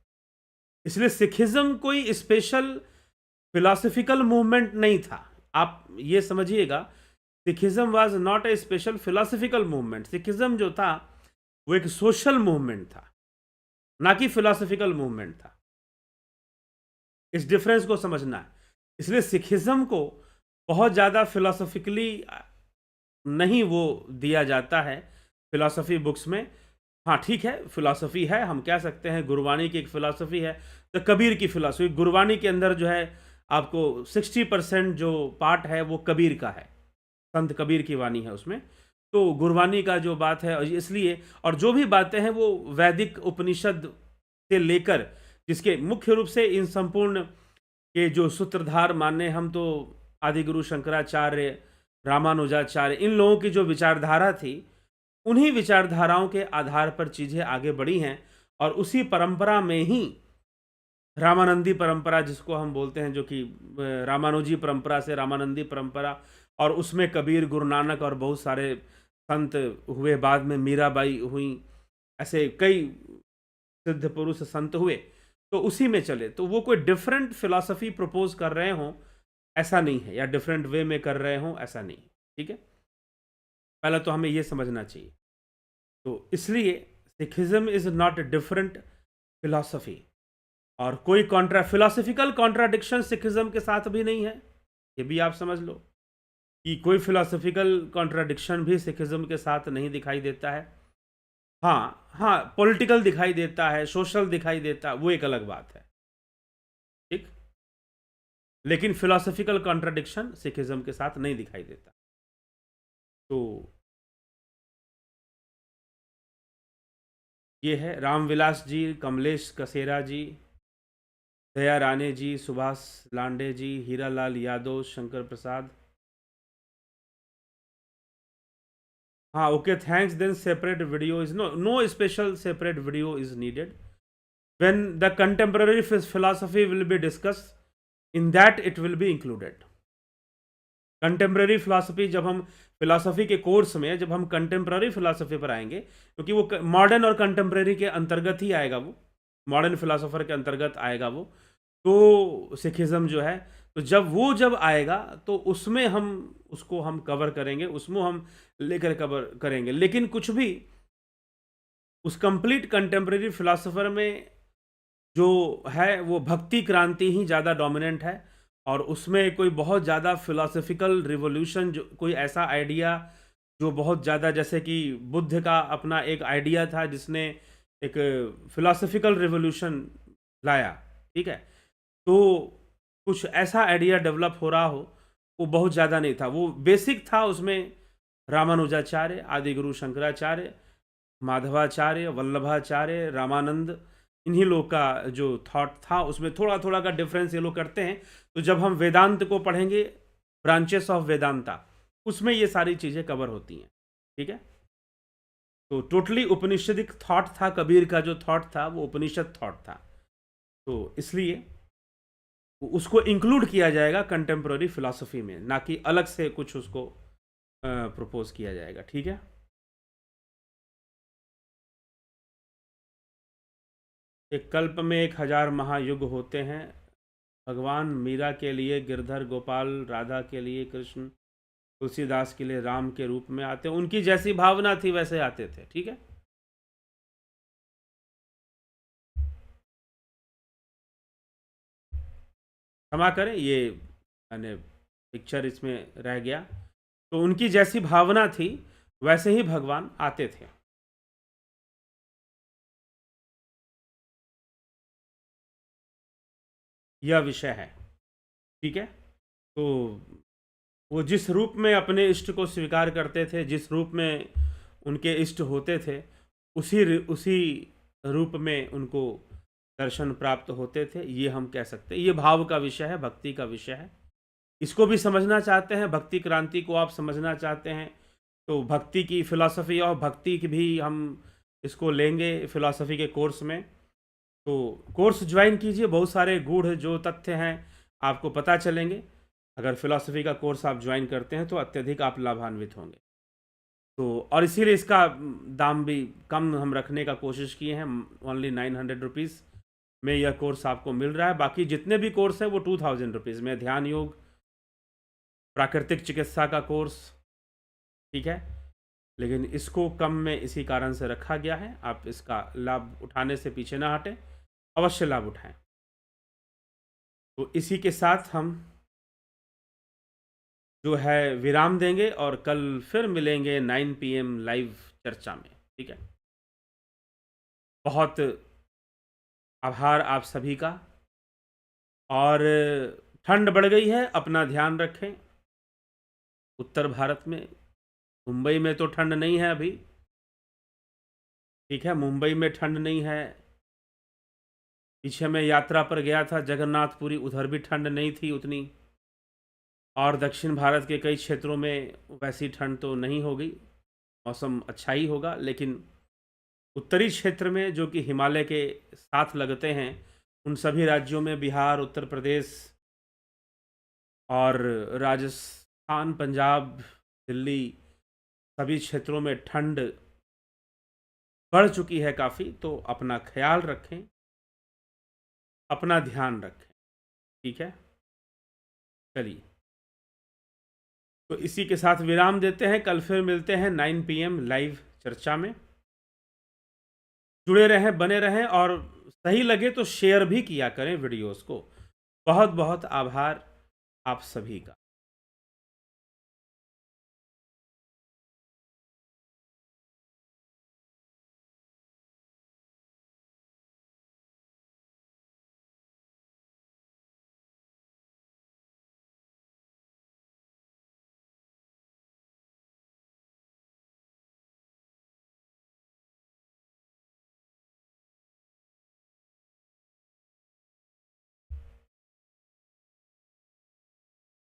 इसलिए सिखिज्म कोई स्पेशल फिलोसफिकल मूवमेंट नहीं था, आप ये समझिएगा। Sikhism was not a special philosophical movement, Sikhism जो था वो एक सोशल मूवमेंट था, ना कि फिलोसफिकल मूवमेंट था। इस डिफरेंस को समझना है। इसलिए सिखिज्म को बहुत ज़्यादा फिलोसफिकली नहीं वो दिया जाता है फिलोसफी बुक्स में। हाँ ठीक है, फिलोसफी है, हम कह सकते हैं गुरबानी की एक फिलोसफी है, तो कबीर की फिलोसफी, गुरबानी के अंदर जो है आपको 60% जो पार्ट है वो कबीर का है, संत कबीर की वाणी है उसमें। तो गुरबानी का जो बात है, इसलिए, और जो भी बातें हैं वो वैदिक उपनिषद से लेकर, जिसके मुख्य रूप से इन संपूर्ण के जो सूत्रधार माने हम, तो आदिगुरु शंकराचार्य, रामानुजाचार्य, इन लोगों की जो विचारधारा थी, उन्हीं विचारधाराओं के आधार पर चीज़ें आगे बढ़ी हैं। और उसी परंपरा में ही रामानंदी परंपरा, जिसको हम बोलते हैं, जो कि रामानुजी परंपरा से रामानंदी परंपरा, और उसमें कबीर, गुरु नानक और बहुत सारे संत हुए, बाद में मीराबाई हुई, ऐसे कई सिद्ध पुरुष संत हुए, तो उसी में चले। तो वो कोई डिफरेंट फिलॉसफी प्रपोज कर रहे हों ऐसा नहीं है, या डिफरेंट वे में कर रहे हों ऐसा नहीं। ठीक है, पहले तो हमें ये समझना चाहिए। तो इसलिए Sikhism is not a different philosophy, और कोई फिलॉसफिकल कॉन्ट्राडिक्शन सिखिज्म के साथ भी नहीं है, ये भी आप समझ लो कि कोई फिलॉसफिकल कॉन्ट्राडिक्शन भी सिखिज्म के साथ नहीं दिखाई देता है। हाँ हाँ, पॉलिटिकल दिखाई देता है, सोशल दिखाई देता है, वो एक अलग बात है, ठीक। लेकिन फिलॉसफिकल कॉन्ट्राडिक्शन सिखिज्म के साथ नहीं दिखाई देता। तो ये है रामविलास जी, कमलेश कसेरा जी, दया राणे जी, सुभाष लांडे जी, हीरालाल यादव, शंकर प्रसाद। हाँ, okay, thanks, then separate video is no special separate video is needed when the contemporary philosophy will be discussed, in that it will be included. Contemporary philosophy, जब हम फिलॉसफी के कोर्स में जब हम कंटेम्प्रेरी फिलॉसफी पर आएंगे, क्योंकि वो मॉडर्न और कंटेम्प्रेरी के अंतर्गत ही आएगा, वो मॉडर्न फिलॉसफर के अंतर्गत आएगा वो, तो सिखिज्म जो है, तो जब आएगा तो उसमें हम उसको हम कवर करेंगे, उसमें हम लेकर कवर करेंगे। लेकिन कुछ भी उस कंप्लीट कंटेम्प्रेरी फिलॉसफर में जो है वो भक्ति क्रांति ही ज़्यादा डोमिनेंट है, और उसमें कोई बहुत ज़्यादा फिलोसफिकल रिवॉल्यूशन, जो कोई ऐसा आइडिया जो बहुत ज़्यादा, जैसे कि बुद्ध का अपना एक आइडिया था जिसने एक फिलोसफिकल रिवॉल्यूशन लाया, ठीक है, तो कुछ ऐसा आइडिया डेवलप हो रहा हो, वो बहुत ज़्यादा नहीं था, वो बेसिक था। उसमें रामानुजाचार्य, आदिगुरु शंकराचार्य, माधवाचार्य, वल्लभाचार्य, रामानंद, इन्हीं लोग का जो थॉट था, उसमें थोड़ा थोड़ा का डिफरेंस ये लोग करते हैं। तो जब हम वेदांत को पढ़ेंगे, ब्रांचेस ऑफ वेदांता, उसमें ये सारी चीज़ें कवर होती हैं, ठीक है। तो टोटली उपनिषदिक थॉट था, कबीर का जो थॉट था वो उपनिषद थॉट था, तो इसलिए उसको इंक्लूड किया जाएगा कंटेम्प्रेरी फिलॉसफी में, ना कि अलग से कुछ उसको प्रपोज किया जाएगा, ठीक है। एक कल्प में 1000 महायुग होते हैं, भगवान मीरा के लिए गिरधर गोपाल, राधा के लिए कृष्ण, तुलसीदास के लिए राम के रूप में आते हैं, उनकी जैसी भावना थी वैसे आते थे, ठीक है। क्षमा करें, ये मैंने पिक्चर इसमें रह गया, तो उनकी जैसी भावना थी वैसे ही भगवान आते थे। यह विषय है, ठीक है। तो वो जिस रूप में अपने इष्ट को स्वीकार करते थे, जिस रूप में उनके इष्ट होते थे, उसी रूप में उनको दर्शन प्राप्त होते थे, ये हम कह सकते हैं। ये भाव का विषय है, भक्ति का विषय है। इसको भी समझना चाहते हैं, भक्ति क्रांति को आप समझना चाहते हैं, तो भक्ति की फिलॉसफी और भक्ति की भी हम इसको लेंगे फिलॉसफी के कोर्स में। तो कोर्स ज्वाइन कीजिए, बहुत सारे गूढ़ जो तथ्य हैं आपको पता चलेंगे। अगर फिलॉसफी का कोर्स आप ज्वाइन करते हैं तो अत्यधिक आप लाभान्वित होंगे। तो और इसीलिए इसका दाम भी कम हम रखने का कोशिश किए हैं, ओनली 900 रुपीज़ में यह कोर्स आपको मिल रहा है। बाकी जितने भी कोर्स है वो 2000 रुपीज़ में, ध्यान योग, प्राकृतिक चिकित्सा का कोर्स, ठीक है, लेकिन इसको कम में इसी कारण से रखा गया है। आप इसका लाभ उठाने से पीछे ना हटें, अवश्य लाभ उठाएं। तो इसी के साथ हम जो है विराम देंगे और कल फिर मिलेंगे 9 PM लाइव चर्चा में, ठीक है। बहुत आभार आप सभी का, और ठंड बढ़ गई है, अपना ध्यान रखें। उत्तर भारत में, मुंबई में तो ठंड नहीं है अभी, ठीक है, मुंबई में ठंड नहीं है। पीछे मैं यात्रा पर गया था जगन्नाथपुरी, उधर भी ठंड नहीं थी उतनी, और दक्षिण भारत के कई क्षेत्रों में वैसी ठंड तो नहीं होगी, मौसम अच्छा ही होगा। लेकिन उत्तरी क्षेत्र में जो कि हिमालय के साथ लगते हैं, उन सभी राज्यों में, बिहार, उत्तर प्रदेश और राजस्थान, पंजाब, दिल्ली, सभी क्षेत्रों में ठंड बढ़ चुकी है काफ़ी। तो अपना ख्याल रखें, अपना ध्यान रखें, ठीक है। चलिए, तो इसी के साथ विराम देते हैं, कल फिर मिलते हैं 9 PM लाइव चर्चा में। जुड़े रहें, बने रहें, और सही लगे तो शेयर भी किया करें वीडियोस को। बहुत बहुत आभार आप सभी का।